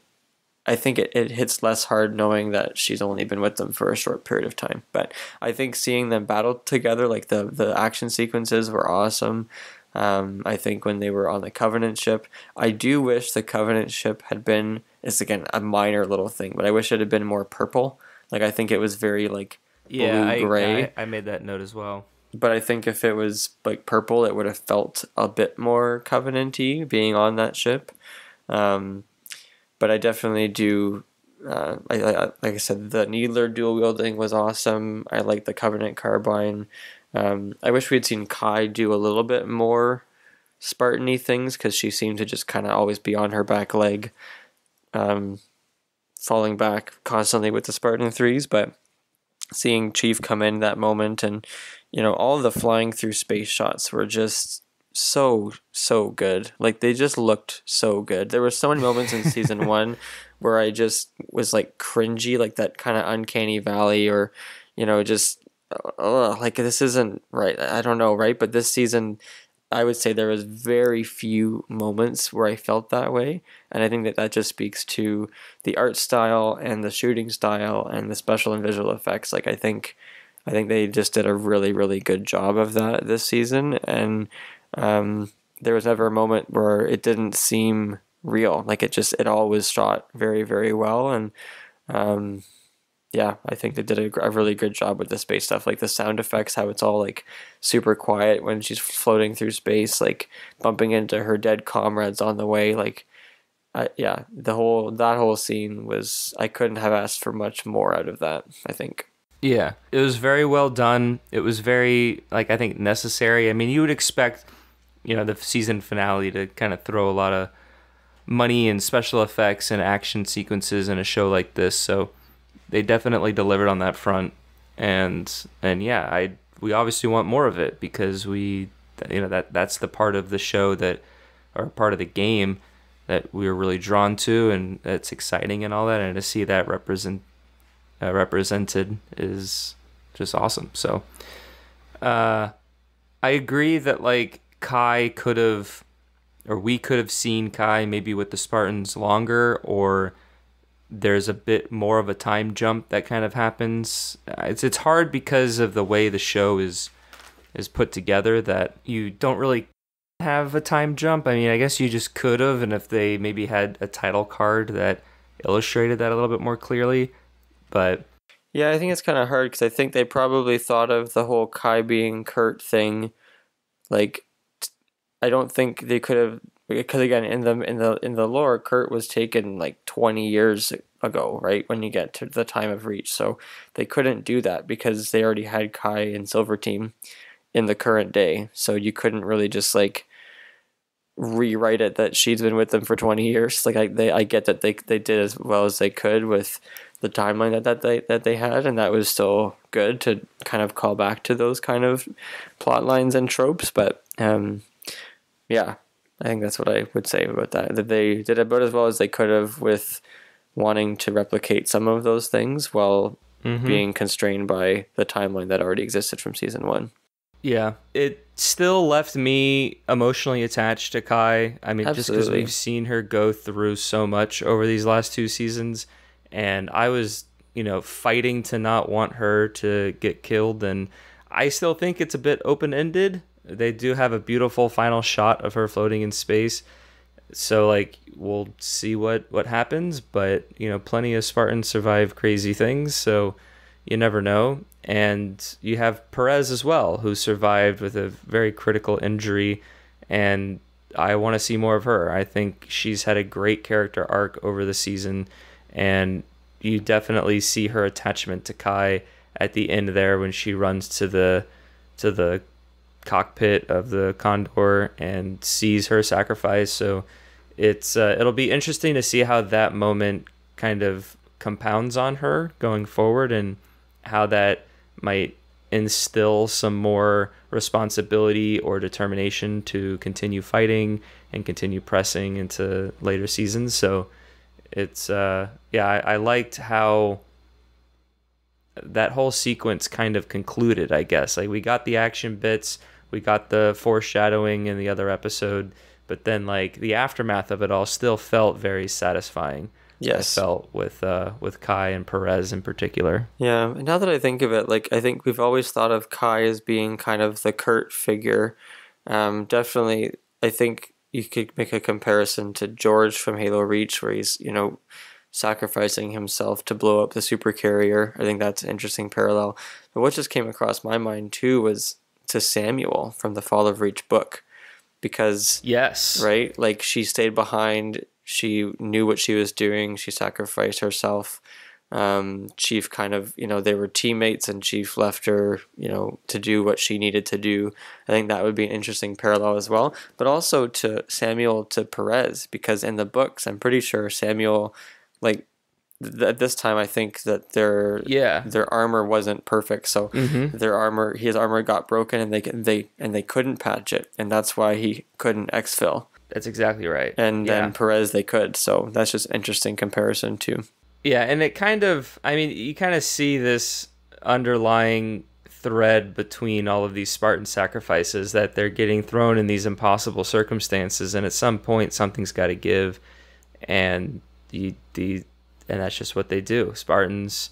I think it hits less hard knowing that she's only been with them for a short period of time. But I think seeing them battle together, like the action sequences were awesome. I think when they were on the Covenant ship, I do wish the Covenant ship had been, it's again a minor little thing, but I wish it had been more purple. Like, I think it was very like blue-gray. I made that note as well. But I think if it was like purple, it would have felt a bit more Covenant-y being on that ship. But I definitely do. Like I said, the Needler dual wielding was awesome. I like the Covenant carbine. I wish we had seen Kai do a little bit more Spartan-y things, because she seemed to just kind of always be on her back leg, falling back constantly with the Spartan Threes. But seeing Chief come in that moment, and all the flying through space shots were just so good. Like, they just looked so good. There were so many moments in season 1 where I just was like cringy, like that kind of uncanny valley, or just like, this isn't right. I don't know, right? But this season, I would say there was very few moments where I felt that way, and I think that just speaks to the art style and the shooting style and the special and visual effects. Like, I think they just did a really, really good job of that this season, and there was never a moment where it didn't seem real. Like, it all was shot very, very well, and I think they did a really good job with the space stuff, like the sound effects, how it's all like super quiet when she's floating through space, like bumping into her dead comrades on the way. Like, that whole scene was, I couldn't have asked for much more out of that, I think. Yeah, it was very well done. It was very, like, I think necessary. I mean, you would expect, the season finale to kind of throw a lot of money and special effects and action sequences in a show like this. So they definitely delivered on that front. And yeah, we obviously want more of it, because that's the part of the show or part of the game that we were really drawn to, and that's exciting and all that. And to see that represented is just awesome. So I agree that, like, Kai could have, or we could have seen Kai maybe with the Spartans longer, or there's a bit more of a time jump that kind of happens. It's hard because of the way the show is put together, that you don't really have a time jump. I mean, I guess you just could have, and if they maybe had a title card that illustrated that a little bit more clearly. But yeah, I think it's kind of hard, because I think they probably thought of the whole Kai being Kurt thing. Like, I don't think they could have, because again, in the lore, Kurt was taken like 20 years ago, right, when you get to the time of Reach. So they couldn't do that, because they already had Kai and Silver Team in the current day. So you couldn't really just like rewrite it that she's been with them for 20 years. Like, I get that they did as well as they could with the timeline that they had, and that was still good to kind of call back to those kind of plot lines and tropes. But yeah, I think that's what I would say about that they did about as well as they could have with wanting to replicate some of those things while being constrained by the timeline that already existed from season 1. Yeah, it still left me emotionally attached to Kai. I mean, just because we've seen her go through so much over these last 2 seasons, and I was, fighting to not want her to get killed, and I still think it's a bit open-ended. They do have a beautiful final shot of her floating in space, so, like, we'll see what happens, but, plenty of Spartans survive crazy things, so you never know. And you have Perez as well, who survived with a very critical injury, and I want to see more of her. I think she's had a great character arc over the season, and you definitely see her attachment to Kai at the end there when she runs to the cockpit of the Condor and sees her sacrifice. So it'll be interesting to see how that moment kind of compounds on her going forward, and how that might instill some more responsibility or determination to continue fighting and continue pressing into later seasons. So it's I liked how that whole sequence kind of concluded, I guess. Like, we got the action bits, we got the foreshadowing in the other episode, but then like the aftermath of it all still felt very satisfying. Yes. I felt with Kai and Perez in particular. Yeah, and now that I think of it, like, I think we've always thought of Kai as being kind of the curt figure. Definitely, I think you could make a comparison to George from Halo Reach, where he's, sacrificing himself to blow up the supercarrier. I think that's an interesting parallel. But what just came across my mind too was to Samuel from the Fall of Reach book, because yes, right, like, she stayed behind. She knew what she was doing. She sacrificed herself. Chief kind of, they were teammates, and Chief left her, to do what she needed to do. I think that would be an interesting parallel as well. But also to Samuel to Perez, because in the books, I'm pretty sure Samuel, like, at this time, I think that their armor wasn't perfect. So his armor got broken, and they couldn't patch it, and that's why he couldn't exfil. That's exactly right. And then Perez, they could. So that's just an interesting comparison too. Yeah, and it kind of, you kind of see this underlying thread between all of these Spartan sacrifices, that they're getting thrown in these impossible circumstances, and at some point something's got to give, and and that's just what they do. Spartans,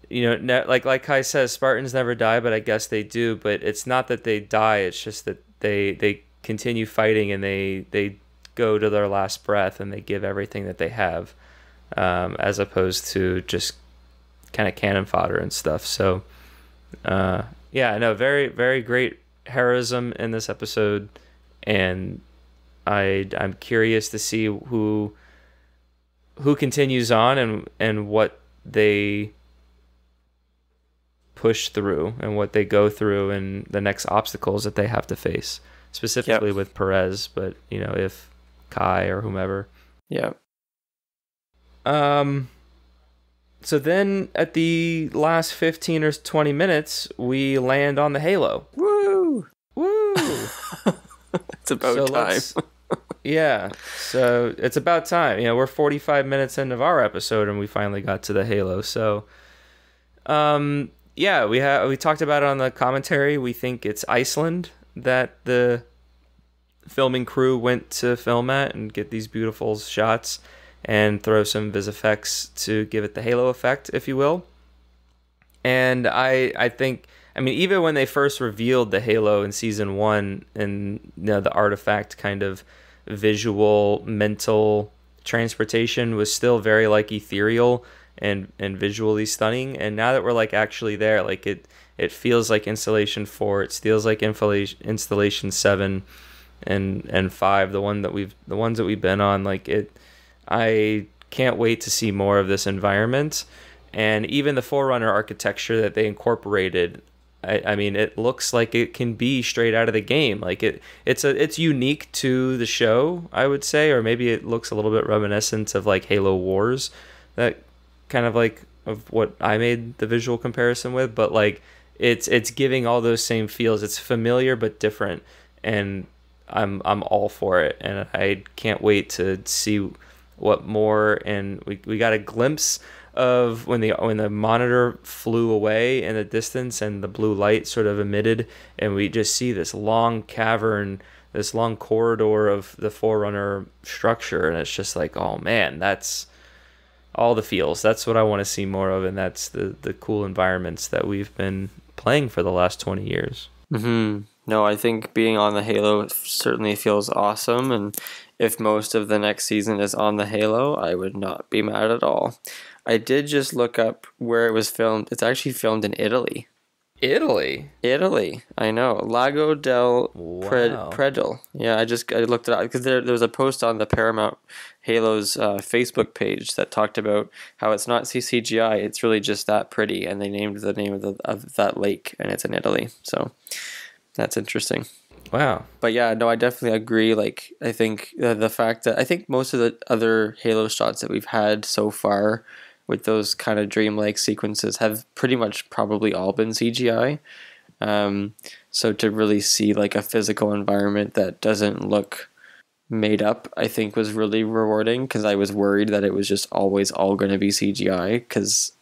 like Kai says, Spartans never die, but I guess they do. But it's not that they die; it's just that they continue fighting, and they go to their last breath, and they give everything that they have, as opposed to just kind of cannon fodder and stuff. So very, very great heroism in this episode, and I'm curious to see who continues on, and what they push through, and what they go through, and the next obstacles that they have to face, specifically with Perez, but if Kai or whomever. Yeah. So then at the last 15 or 20 minutes, we land on the Halo. Woo! It's about time. Yeah, so it's about time. We're 45 minutes into our episode, and we finally got to the Halo. So, we talked about it on the commentary. We think it's Iceland that the filming crew went to film at and get these beautiful shots and throw some vis effects to give it the Halo effect, if you will. And I think, even when they first revealed the Halo in season 1, and the artifact kind of visual mental transportation was still very like ethereal and visually stunning, and now that we're like actually there, like it feels like Installation 4, it feels like Installation 7 and 5, the ones that we've been on, like it. I can't wait to see more of this environment, and even the Forerunner architecture that they incorporated. It looks like it can be straight out of the game. Like it's unique to the show, I would say, or maybe it looks a little bit reminiscent of like Halo Wars, that kind of like of what I made the visual comparison with. But like it's giving all those same feels. It's familiar but different, and I'm all for it, and I can't wait to see what more. And we got a glimpse of when the monitor flew away in the distance, and the blue light sort of emitted, and we just see this long cavern, this long corridor of the Forerunner structure, and it's just like, oh man, that's all the feels. That's what I want to see more of, and that's the cool environments that we've been playing for the last 20 years. No, I think being on the Halo certainly feels awesome, and if most of the next season is on the Halo, I would not be mad at all. I did just look up where it was filmed. It's actually filmed in Italy. Italy, I know. Lago del Predel. Yeah, I looked it up because there was a post on the Paramount Halo's Facebook page that talked about how it's not CGI, it's really just that pretty, and they named the name of that lake, and it's in Italy. So That's interesting. Wow. But yeah, no, I definitely agree. Like, I think the fact that I think most of the other Halo shots that we've had so far with those kind of dreamlike sequences have pretty much probably all been CGI. So to really see like a physical environment that doesn't look made up, I think was really rewarding, because I was worried that it was just always all going to be CGI, because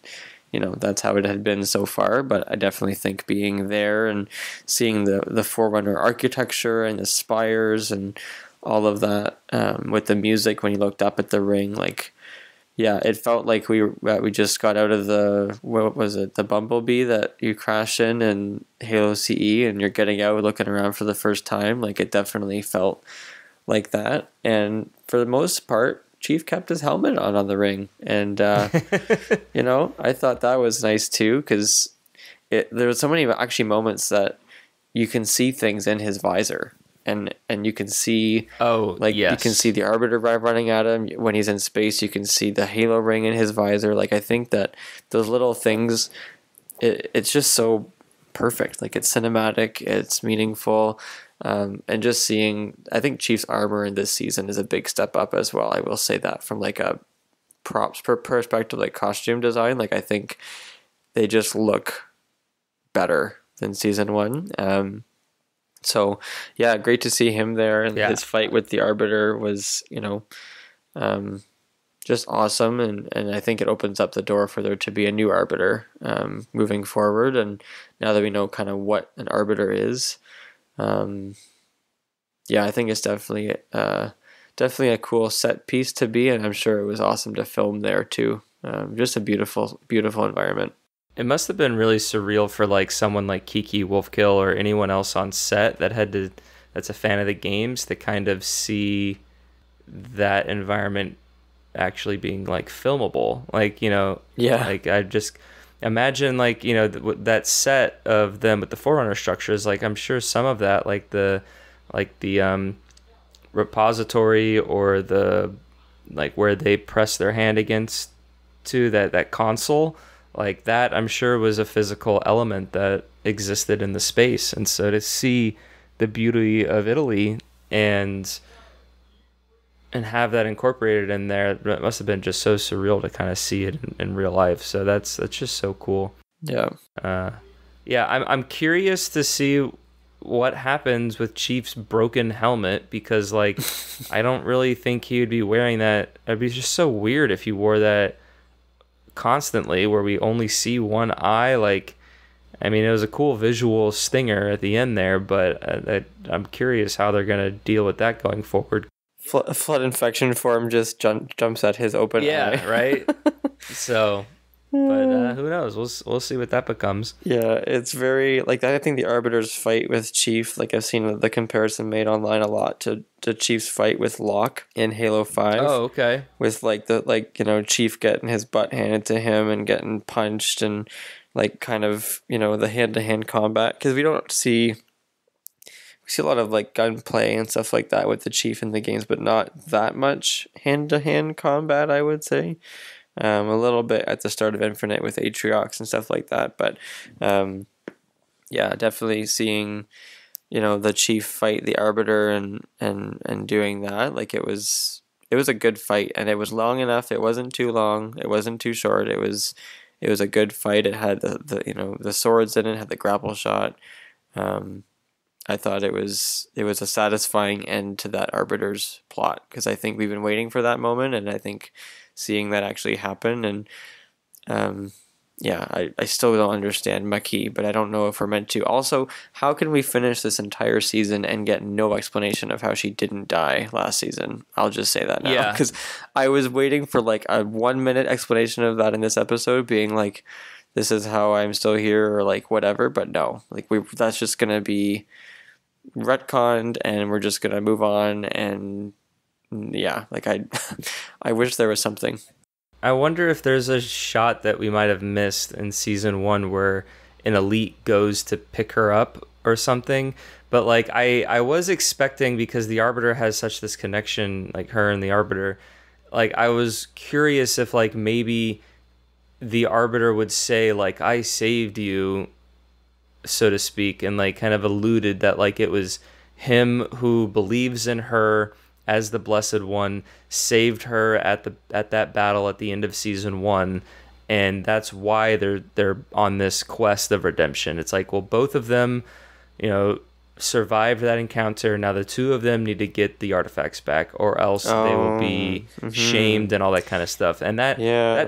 that's how it had been so far. But I definitely think being there and seeing the Forerunner architecture and the spires and all of that, with the music when you looked up at the ring, like, yeah, it felt like we just got out of what was it, the Bumblebee that you crash in Halo CE, and you're getting out looking around for the first time. Like, it definitely felt like that. And for the most part, Chief kept his helmet on the ring, and I thought that was nice too, because there was so many actually moments that you can see things in his visor, and you can see, yes, you can see the Arbiter running at him when he's in space. You can see the Halo ring in his visor. Like, I think that those little things, it's just so perfect. Like, it's cinematic, it's meaningful. And just seeing, I think Chief's armor in this season is a big step up as well. I will say that from like a props perspective, like costume design, like I think they just look better than season 1. So yeah, great to see him there, and his fight with the Arbiter was, just awesome, and I think it opens up the door for there to be a new Arbiter moving forward. And now that we know kind of what an Arbiter is, I think it's definitely a cool set piece to be, and I'm sure it was awesome to film there too. Just a beautiful environment. It must have been really surreal for like someone like Kiki Wolfkill or anyone else on set that's a fan of the games, to kind of see that environment actually being like filmable. Like, like I just imagine like, that set of them with the Forerunner structures, like I'm sure some of that, like the repository, or the like where they press their hand against to that console, like that I'm sure was a physical element that existed in the space. And so to see the beauty of Italy and have that incorporated in there, it must have been just so surreal to kind of see it in real life. So that's just so cool. Yeah. I'm curious to see what happens with Chief's broken helmet, because like I don't really think he would be wearing that. It'd be just so weird if he wore that constantly, where we only see one eye. Like, I mean, it was a cool visual stinger at the end there, but I'm curious how they're gonna deal with that going forward. Flood infection form just jumps at his open eye. Yeah, right. So, but who knows? We'll see what that becomes. Yeah, it's very like, I think the Arbiter's fight with Chief, like I've seen the comparison made online a lot to Chief's fight with Locke in Halo 5. Oh, okay. With like Chief getting his butt handed to him and getting punched, and like kind of, the hand-to-hand combat, because we see a lot of like gunplay and stuff like that with the Chief in the games, but not that much hand-to-hand combat, I would say. A little bit at the start of Infinite with Atriox and stuff like that, but definitely seeing, the Chief fight the Arbiter and doing that, like it was a good fight, and it was long enough. It wasn't too long. It wasn't too short. It was a good fight. It had the swords in it. Had the grapple shot. I thought it was a satisfying end to that Arbiter's plot, because I think we've been waiting for that moment, and I think seeing that actually happen, and I still don't understand Maki, but I don't know if we're meant to. Also, how can we finish this entire season and get no explanation of how she didn't die last season? I'll just say that now, because I was waiting for like a 1-minute explanation of that in this episode, being like, this is how I'm still here, or like whatever. But no, like that's just gonna be retconned, and we're just gonna move on. And like I wish there was something. I wonder if there's a shot that we might have missed in season 1 where an elite goes to pick her up or something. But like I was expecting, because the Arbiter has such this connection, like her and the Arbiter, like I was curious if like maybe the Arbiter would say like, I saved you, so to speak, and like kind of alluded that like it was him who believes in her as the Blessed One, saved her at that battle at the end of season 1, and that's why they're on this quest of redemption. It's like, well, both of them, you know, survived that encounter. Now the two of them need to get the artifacts back, or else they will be shamed and all that kind of stuff. And that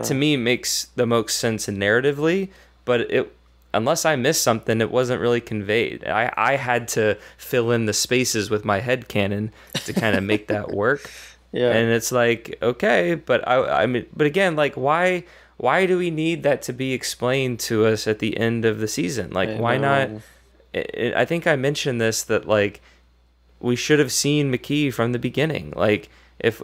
to me makes the most sense narratively, but it, unless I missed something, it wasn't really conveyed. I had to fill in the spaces with my head canon to kind of make that work. Yeah. And it's like, okay, but I mean, but again, like, why do we need that to be explained to us at the end of the season? Like, why not? I think I mentioned this, that like we should have seen McKee from the beginning. Like, if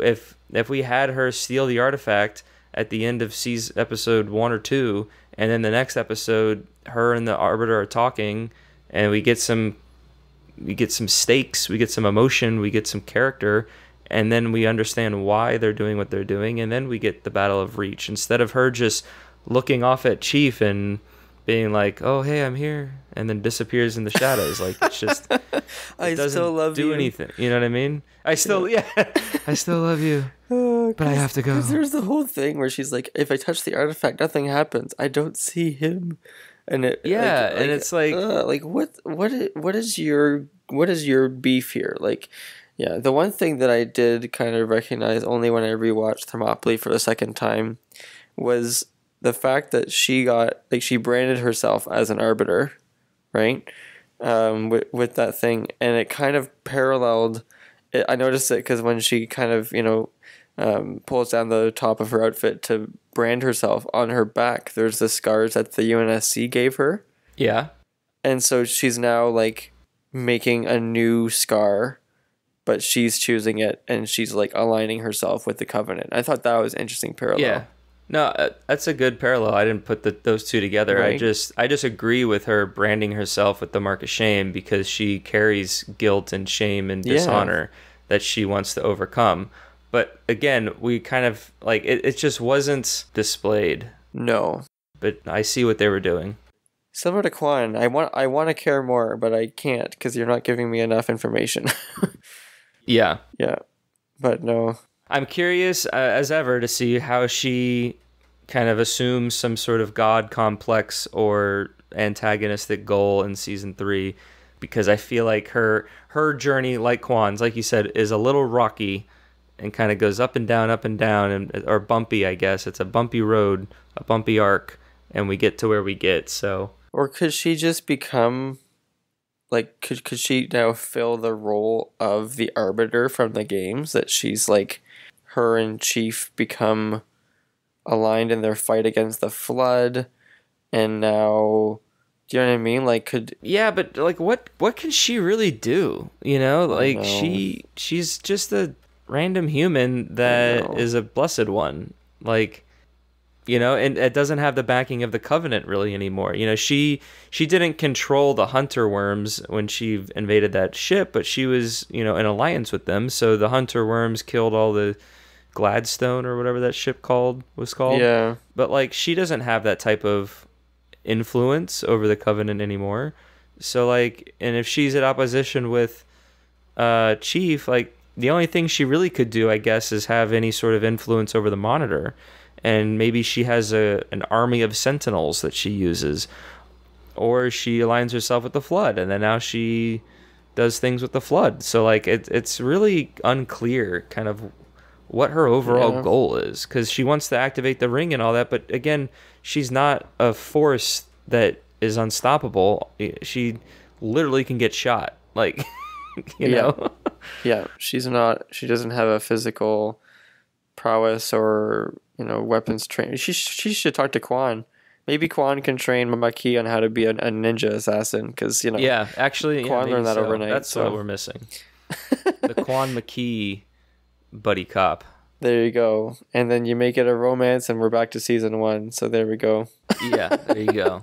we had her steal the artifact at the end of episode 1 or 2, and then the next episode her and the Arbiter are talking, and we get some stakes, we get some emotion, we get some character, and then we understand why they're doing what they're doing, and then we get the Battle of Reach, instead of her just looking off at Chief and being like, oh hey, I'm here, and then disappears in the shadows. Like, it's just I still love you. Anything, you know what I mean? I still love you, but I have to go. Because there's the whole thing where she's like, if I touch the artifact, nothing happens. I don't see him, and it's like what is your beef here? Like, yeah, the one thing that I did kind of recognize only when I rewatched Thermopylae for the second time was the fact that she branded herself as an arbiter, right? With that thing, and it kind of paralleled. I noticed it because when she kind of, pulls down the top of her outfit to brand herself, on her back there's the scars that the UNSC gave her. Yeah. And so she's now like making a new scar, but she's choosing it, and she's like aligning herself with the Covenant. I thought that was an interesting parallel. Yeah. No, that's a good parallel. I didn't put those two together. Right. I just agree with her branding herself with the mark of shame, because she carries guilt and shame and dishonor that she wants to overcome. But again, we kind of like it just wasn't displayed. No. But I see what they were doing. Similar to Quan, I want to care more, but I can't because you're not giving me enough information. Yeah. Yeah. But no. I'm curious as ever to see how she kind of assumes some sort of god complex or antagonistic goal in season 3, because I feel like her journey, like Quan's, like you said, is a little rocky and kind of goes up and down, or bumpy, I guess. It's a bumpy road, a bumpy arc, and we get to where we get. So, or could she just become like, could she now fill the role of the Arbiter from the games, that she's like, her and Chief become aligned in their fight against the Flood, and now, do you know what I mean? Like, but like, what can she really do? You know, like she's just a random human that is a Blessed One, like, you know, and it doesn't have the backing of the Covenant really anymore. You know, she didn't control the hunter worms when she invaded that ship, but she was, in alliance with them. So the hunter worms killed all the Gladstone or whatever that ship was called. Yeah. But like, she doesn't have that type of influence over the Covenant anymore. So like, and if she's at opposition with Chief, like, the only thing she really could do, I guess, is have any sort of influence over the Monitor. And maybe she has an army of Sentinels that she uses. Or she aligns herself with the Flood, and then now she does things with the Flood. So like, it's really unclear kind of what her overall goal is, because she wants to activate the ring and all that, but again, she's not a force that is unstoppable. She literally can get shot, like, you know. Yeah, she doesn't have a physical prowess or, weapons training. She should talk to Quan. Maybe Quan can train Mamaki on how to be a ninja assassin, because, yeah, actually, Quan learned that overnight. That's what we're missing. The Quan McKee buddy cop. There you go. And then you make it a romance, and we're back to season 1. So there we go. Yeah, there you go.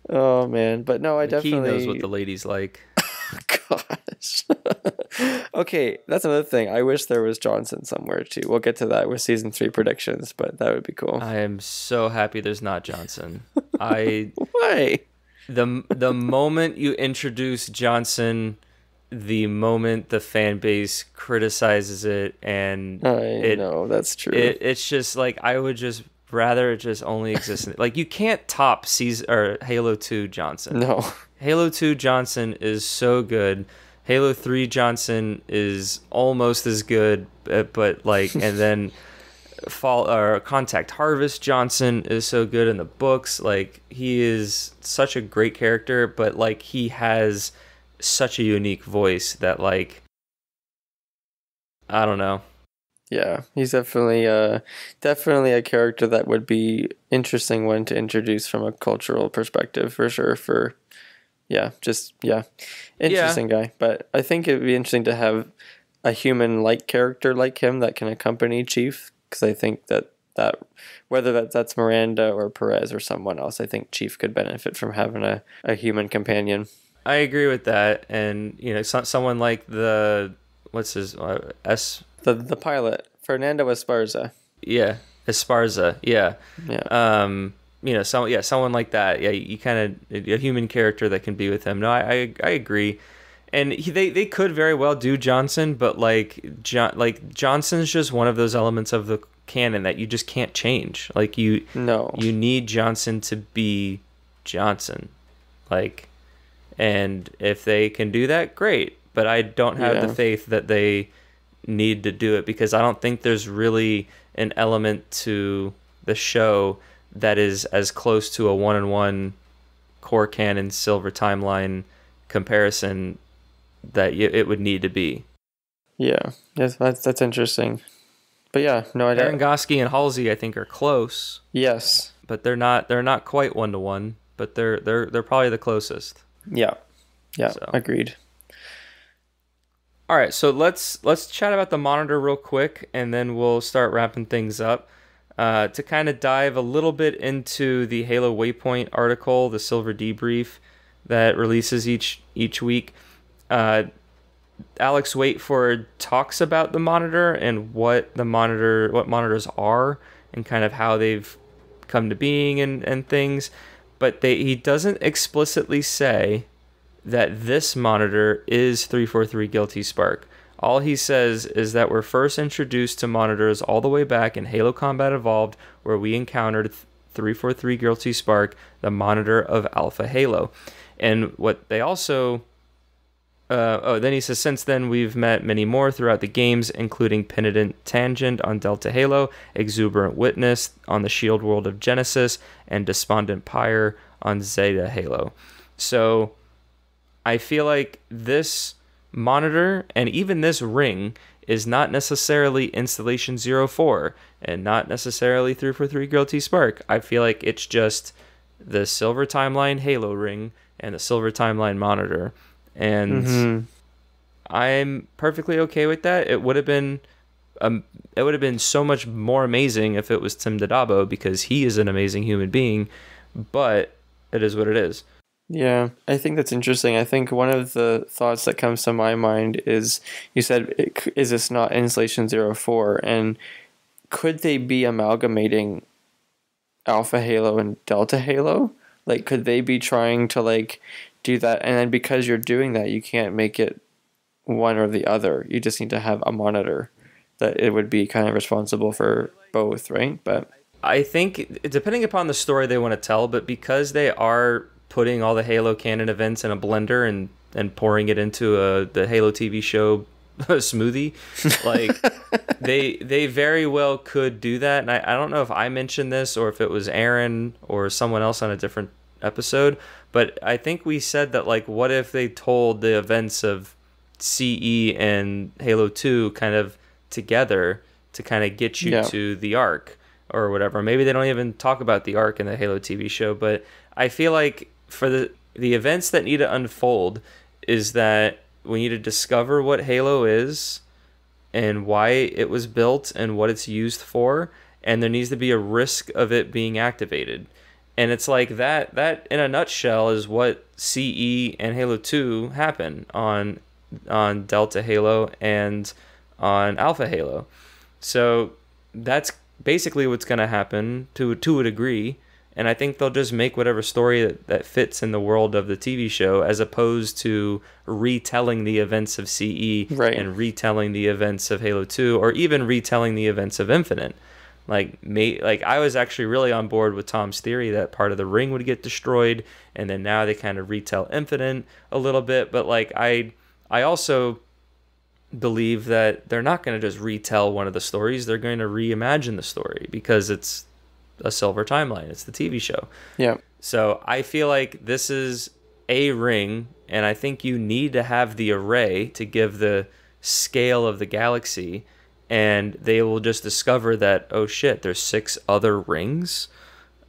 Oh man, but no, I McKee definitely knows what the ladies like. Gosh. Okay, that's another thing. I wish there was Johnson somewhere too. We'll get to that with season 3 predictions, but that would be cool. I am so happy there's not Johnson. Why? The moment you introduce Johnson, the moment the fan base criticizes it, and I know that's true. it's just like I would just rather it just only exist like you can't top season or Halo 2 Johnson. No. Halo 2 Johnson is so good. Halo 3 Johnson is almost as good, but like, and then Fall or Contact Harvest Johnson is so good in the books. Like, he is such a great character, but like he has such a unique voice that like I don't know. Yeah, he's definitely a character that would be interesting one to introduce from a cultural perspective for sure. Interesting guy. But I think it'd be interesting to have a human-like character like him that can accompany Chief, because I think that whether that's Miranda or Perez or someone else, I think Chief could benefit from having a human companion. I agree with that, and someone like the what's his the pilot, Fernando Esparza. Yeah, Esparza. Yeah. Yeah. Someone like that. Yeah, you kind of a human character that can be with him. No, I agree, and they could very well do Johnson, but Johnson's just one of those elements of the canon that you just can't change. Like you need Johnson to be Johnson, like, and if they can do that, great. But I don't have the faith that they need to do it, because I don't think there's really an element to the show that is as close to a one-on-one core canon Silver Timeline comparison that it would need to be. Yeah, yes, that's interesting. But yeah, no, Aaron Gosky and Halsey I think are close. Yes, but they're not quite one-to-one, but they're probably the closest. Yeah, so. Agreed. All right, so let's chat about the monitor real quick, and then we'll start wrapping things up. To kind of dive a little bit into the Halo Waypoint article, the Silver Debrief that releases each week. Alex Waitford talks about the monitor and what monitors are, and kind of how they've come to being and things, but he doesn't explicitly say that this monitor is 343 Guilty Spark. All he says is that we're first introduced to monitors all the way back in Halo Combat Evolved, where we encountered 343 Guilty Spark, the monitor of Alpha Halo. And what they also... then he says, since then we've met many more throughout the games, including Penitent Tangent on Delta Halo, Exuberant Witness on the Shield World of Genesis, and Despondent Pyre on Zeta Halo. So I feel like this monitor and even this ring is not necessarily Installation 04 and not necessarily 343 Guilty Spark. I feel like it's just the Silver Timeline Halo ring and the Silver Timeline monitor. And I'm perfectly okay with that. It would have been so much more amazing if it was Tim Dodabo, because he is an amazing human being, but it is what it is. Yeah, I think that's interesting. I think one of the thoughts that comes to my mind is, you said, is this not Installation 04? And could they be amalgamating Alpha Halo and Delta Halo? Like, could they be trying to, like, do that? And then because you're doing that, you can't make it one or the other. You just need to have a monitor that it would be kind of responsible for both, right? But I think, depending upon the story they want to tell, but because they are putting all the Halo canon events in a blender and pouring it into the Halo TV show smoothie, like they very well could do that. And I don't know if I mentioned this or if it was Aaron or someone else on a different episode, but I think we said that, like, what if they told the events of CE and Halo 2 kind of together to kind of get you to the arc or whatever. Maybe they don't even talk about the arc in the Halo TV show, but I feel like for the events that need to unfold is that we need to discover what Halo is and why it was built and what it's used for, and there needs to be a risk of it being activated. And it's like that in a nutshell is what CE and Halo 2 happen on Delta Halo and on Alpha Halo. So that's basically what's going to happen to a degree. And I think they'll just make whatever story that fits in the world of the TV show, as opposed to retelling the events of CE and retelling the events of Halo 2, or even retelling the events of Infinite. Like I was actually really on board with Tom's theory that part of the ring would get destroyed, and then now they kind of retell Infinite a little bit. But like I also believe that they're not going to just retell one of the stories. They're going to reimagine the story, because it's a silver timeline. It's the TV show. Yeah. So I feel like this is a ring, and I think you need to have the array to give the scale of the galaxy, and they will just discover that, oh shit, there's 6 other rings.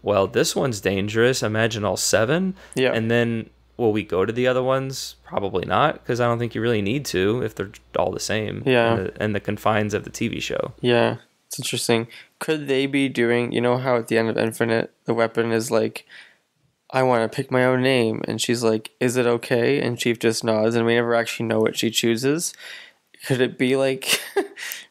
Well, this one's dangerous. Imagine all 7. Yeah. And then will we go to the other ones? Probably not, because I don't think you really need to if they're all the same. Yeah. In the confines of the TV show. Yeah. It's interesting. Could they be doing, you know how at the end of Infinite, the weapon is like, I want to pick my own name. And she's like, is it okay? And Chief just nods, and we never actually know what she chooses. Could it be like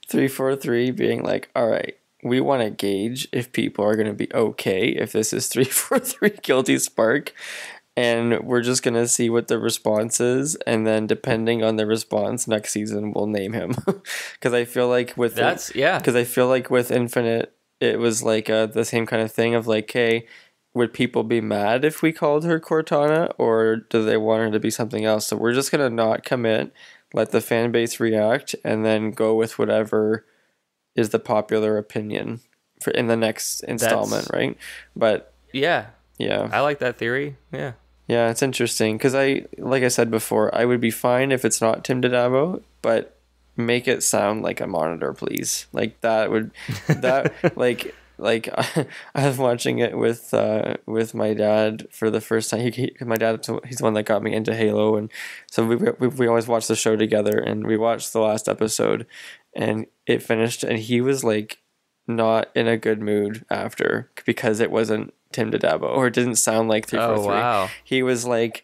343 being like, all right, we want to gauge if people are going to be okay if this is 343 Guilty Spark, and we're just going to see what the response is, and then depending on the response next season we'll name him. Because I feel like with Infinite it was like the same kind of thing of like, hey, would people be mad if we called her Cortana, or do they want her to be something else? So we're just going to not commit, let the fan base react, and then go with whatever is the popular opinion for in the next installment, right? But yeah, I like that theory. Yeah, it's interesting, because like I said before, I would be fine if it's not Tim DiDavo, but make it sound like a monitor, please. Like that would like I was watching it with my dad for the first time. My dad, he's the one that got me into Halo, and so we always watch the show together. And we watched the last episode, and it finished, and he was like not in a good mood after, because it wasn't Tim DiDavo, or it didn't sound like 343. Oh wow! He was like,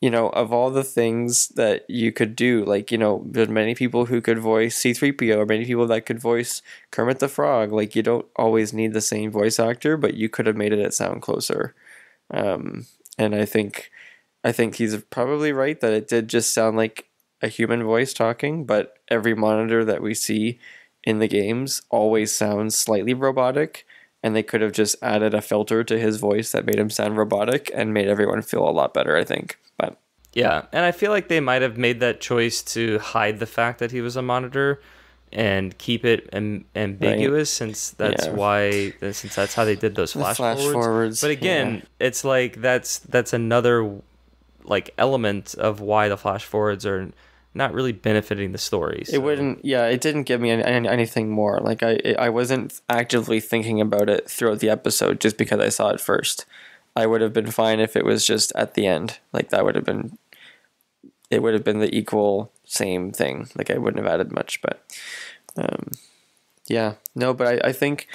you know, of all the things that you could do, like, you know, there's many people who could voice C-3PO, or many people that could voice Kermit the Frog. Like, you don't always need the same voice actor, but you could have made it sound closer. And I think he's probably right that it did just sound like a human voice talking, but every monitor that we see in the games always sounds slightly robotic, and they could have just added a filter to his voice that made him sound robotic and made everyone feel a lot better, I think. But yeah, and I feel like they might have made that choice to hide the fact that he was a monitor and keep it ambiguous, since that's how they did those flash forwards. But again, it's like that's another like element of why the flash forwards are not really benefiting the story. So. It didn't give me anything more. Like I wasn't actively thinking about it throughout the episode just because I saw it first. I would have been fine if it was just at the end. Like it would have been the equal same thing. Like I wouldn't have added much, but but I think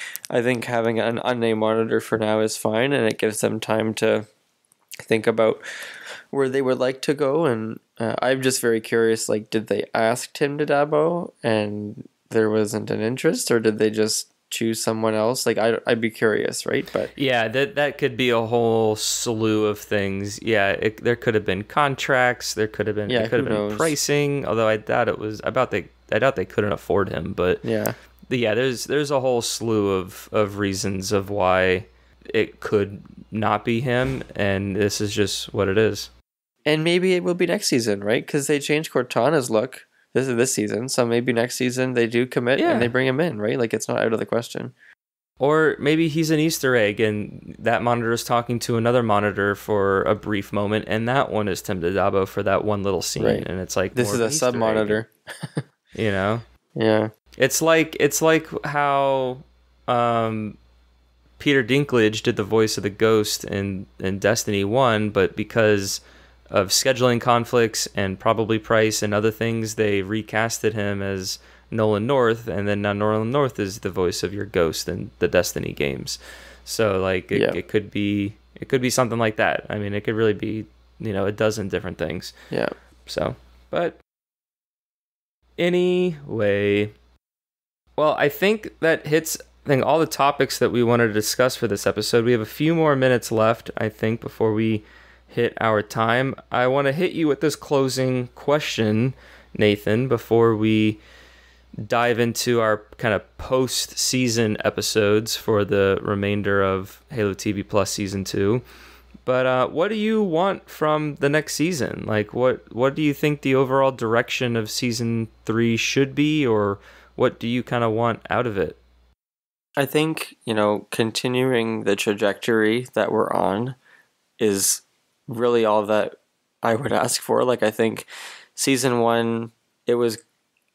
having an unnamed monitor for now is fine, and it gives them time to think about where they would like to go. And I'm just very curious, like, did they ask Tim DiDavo and there wasn't an interest, or did they just choose someone else? Like, I'd be curious, right? But yeah, that could be a whole slew of things. Yeah, there could have been contracts, there could have been pricing, although I doubt they couldn't afford him. But there's a whole slew of reasons of why it could not be him, and this is just what it is. And maybe it will be next season, right? Because they changed Cortana's look. This is this season, so maybe next season they do commit and they bring him in, right? Like, it's not out of the question. Or maybe he's an Easter egg, and that monitor is talking to another monitor for a brief moment, and that one is Tim DiDavo for that one little scene, and it's like, this is a sub monitor. You know? Yeah. It's like how Peter Dinklage did the voice of the Ghost in Destiny 1, but because of scheduling conflicts and probably price and other things, they recasted him as Nolan North, and then now Nolan North is the voice of your Ghost in the Destiny games. So like it could be something like that. I mean, it could really be, a dozen different things. Yeah. So, but anyway, well, I think that hits think all the topics that we wanted to discuss for this episode. We have a few more minutes left, I think, before we hit our time. I want to hit you with this closing question, Nathan, before we dive into our kind of post-season episodes for the remainder of Halo TV Plus Season 2. But what do you want from the next season? Like, what do you think the overall direction of Season 3 should be, or what do you kind of want out of it? I think, continuing the trajectory that we're on is really all that I would ask for. Like, I think Season 1, it was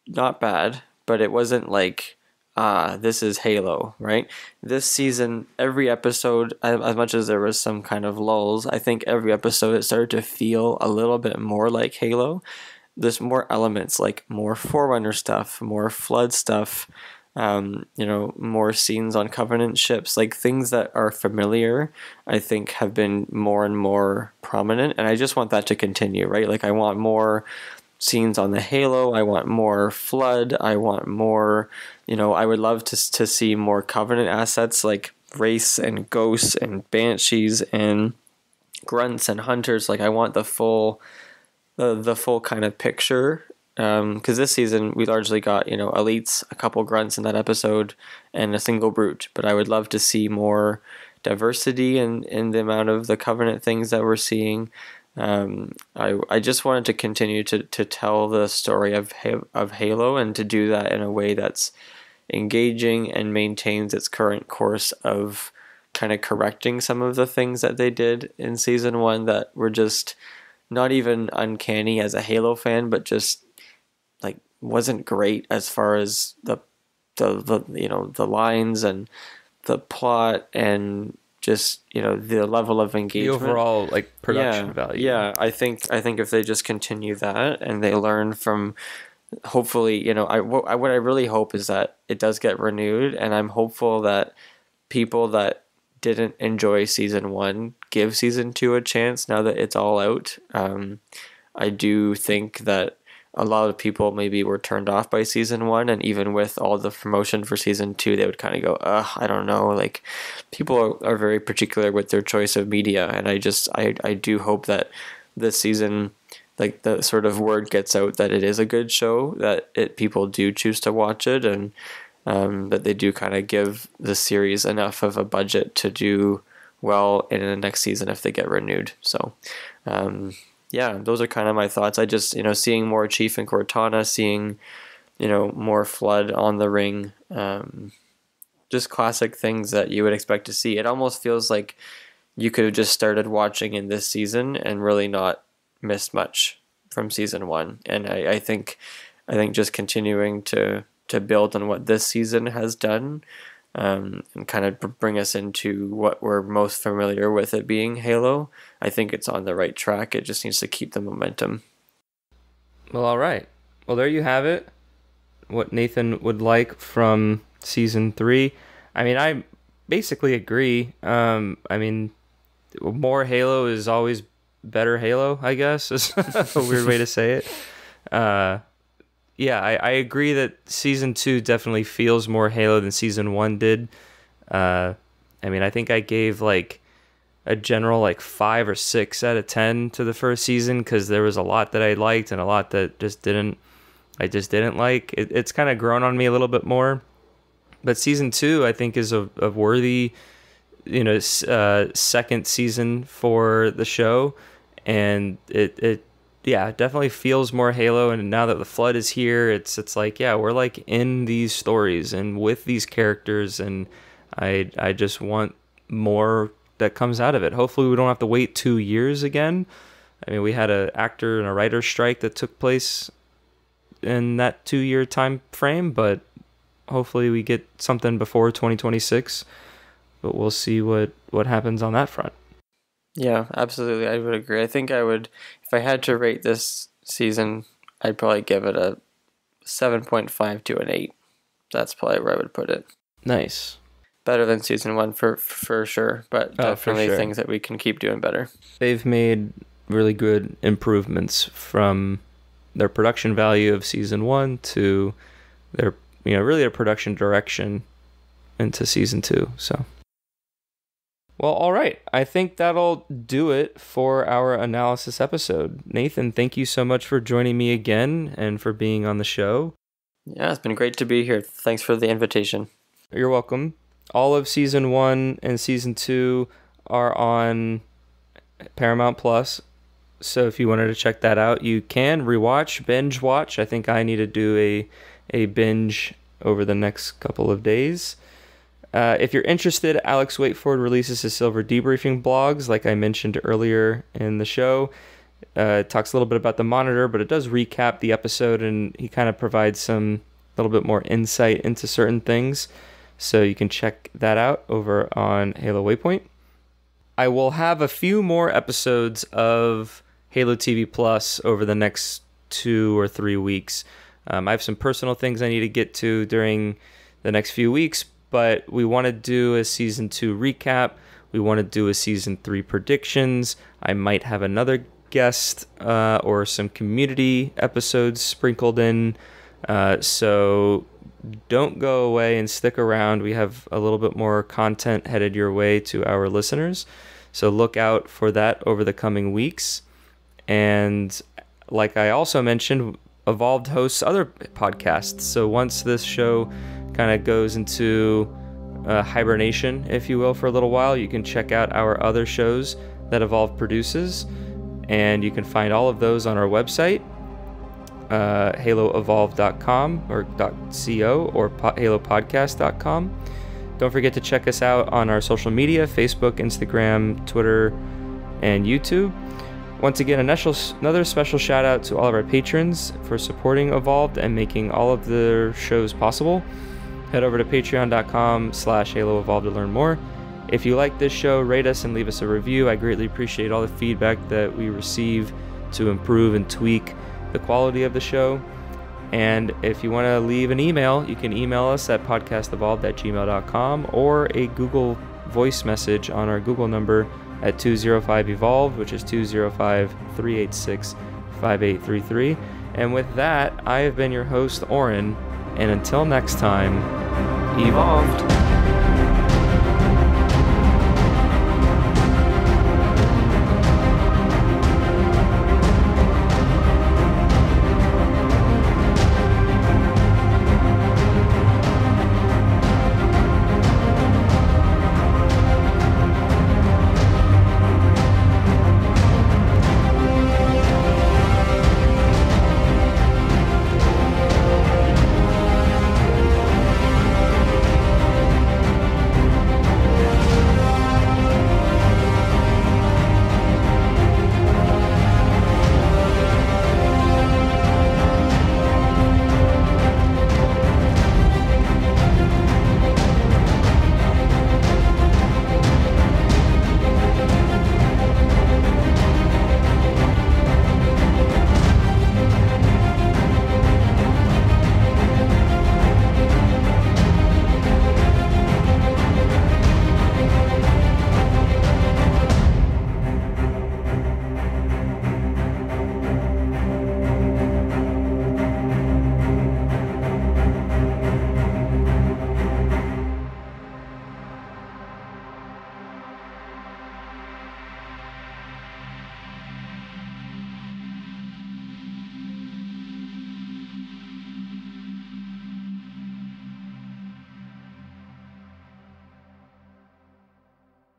not bad, but it wasn't like, this is Halo, right? This season, every episode, as much as there was some kind of lulls, I think every episode it started to feel a little bit more like Halo. There's more elements, like more Forerunner stuff, more Flood stuff, more scenes on Covenant ships, like things that are familiar, I think have been more and more prominent. And I just want that to continue, right? Like, I want more scenes on the Halo, I want more Flood, I want more, I would love to see more Covenant assets like Wraiths and Ghosts and Banshees and Grunts and Hunters. Like, I want the full kind of picture, because this season we largely got elites, a couple Grunts in that episode, and a single Brute. But I would love to see more diversity in the amount of the Covenant things that we're seeing. I just wanted to continue to tell the story of Halo, and to do that in a way that's engaging and maintains its current course of kind of correcting some of the things that they did in Season 1 that were just not even uncanny as a Halo fan, but just like wasn't great as far as the lines and the plot and just the level of engagement, The overall like production value. Yeah, I think if they just continue that and they learn from, hopefully, what I really hope is that it does get renewed, and I'm hopeful that people that didn't enjoy Season 1 give Season 2 a chance now that it's all out. I do think that a lot of people maybe were turned off by Season 1, and even with all the promotion for Season 2, they would kind of go, I don't know. Like, people are very particular with their choice of media, and I do hope that this season, like, the sort of word gets out that it is a good show, that people do choose to watch it, and that they do kind of give the series enough of a budget to do well in the next season if they get renewed. So, yeah, those are kind of my thoughts. I just, seeing more Chief and Cortana, seeing, more Flood on the ring, just classic things that you would expect to see. It almost feels like you could have just started watching in this season and really not missed much from Season 1. And I think just continuing to build on what this season has done, and kind of bring us into what we're most familiar with, it being Halo, I think it's on the right track. It just needs to keep the momentum. Well, all right. Well, there you have it. What Nathan would like from Season 3. I mean, I basically agree. I mean, more Halo is always better Halo, I guess, is a weird way to say it. Yeah, I agree that Season 2 definitely feels more Halo than Season 1 did. I mean, I think I gave like a general like 5 or 6 out of 10 to the first season, because there was a lot that I liked and a lot that I just didn't like. It's kind of grown on me a little bit more. But Season 2, I think, is a worthy, second season for the show. And it definitely feels more Halo. And now that the Flood is here, it's like, yeah, we're like in these stories and with these characters, and I just want more that comes out of it. Hopefully we don't have to wait 2 years again. I mean, we had an actor and a writer strike that took place in that 2-year time frame, but hopefully we get something before 2026. But we'll see what happens on that front. Yeah, absolutely. I would agree. I think I would, if I had to rate this season, I'd probably give it a 7.5 to an 8. That's probably where I would put it. Nice. Better than Season 1 for sure, but definitely sure. Things that we can keep doing better. They've made really good improvements from their production value of Season 1 to their, really their production direction into season 2. So, well, all right. I think that'll do it for our analysis episode. Nathan, thank you so much for joining me again and for being on the show. Yeah, it's been great to be here. Thanks for the invitation. You're welcome. All of season 1 and season 2 are on Paramount Plus. So if you wanted to check that out, you can binge watch. I think I need to do a binge over the next couple of days. If you're interested, Alex Waitford releases his Silver Debriefing blogs, like I mentioned earlier in the show. It talks a little bit about the Monitor, but it does recap the episode, and he kind of provides some little bit more insight into certain things. So you can check that out over on Halo Waypoint. I will have a few more episodes of Halo TV Plus over the next 2 or 3 weeks. I have some personal things I need to get to during the next few weeks, but we want to do a season 2 recap. We want to do a season 3 predictions. I might have another guest or some community episodes sprinkled in. So don't go away and stick around. We have a little bit more content headed your way to our listeners. So look out for that over the coming weeks. And like I also mentioned, Evolved hosts other podcasts. So once this show kind of goes into hibernation, if you will, for a little while, you can check out our other shows that Evolved produces. And you can find all of those on our website, haloevolve.com or .co or halopodcast.com. Don't forget to check us out on our social media, Facebook, Instagram, Twitter, and YouTube. Once again, another special shout out to all of our patrons for supporting Evolved and making all of their shows possible. Head over to patreon.com/haloevolve to learn more. If you like this show, rate us and leave us a review. I greatly appreciate all the feedback that we receive to improve and tweak the quality of the show. And if you want to leave an email, you can email us at podcastevolved@gmail.com or a Google voice message on our Google number at 205-EVOLVE, which is 205-386-5833. And with that, I have been your host, Oran, and until next time, evolved.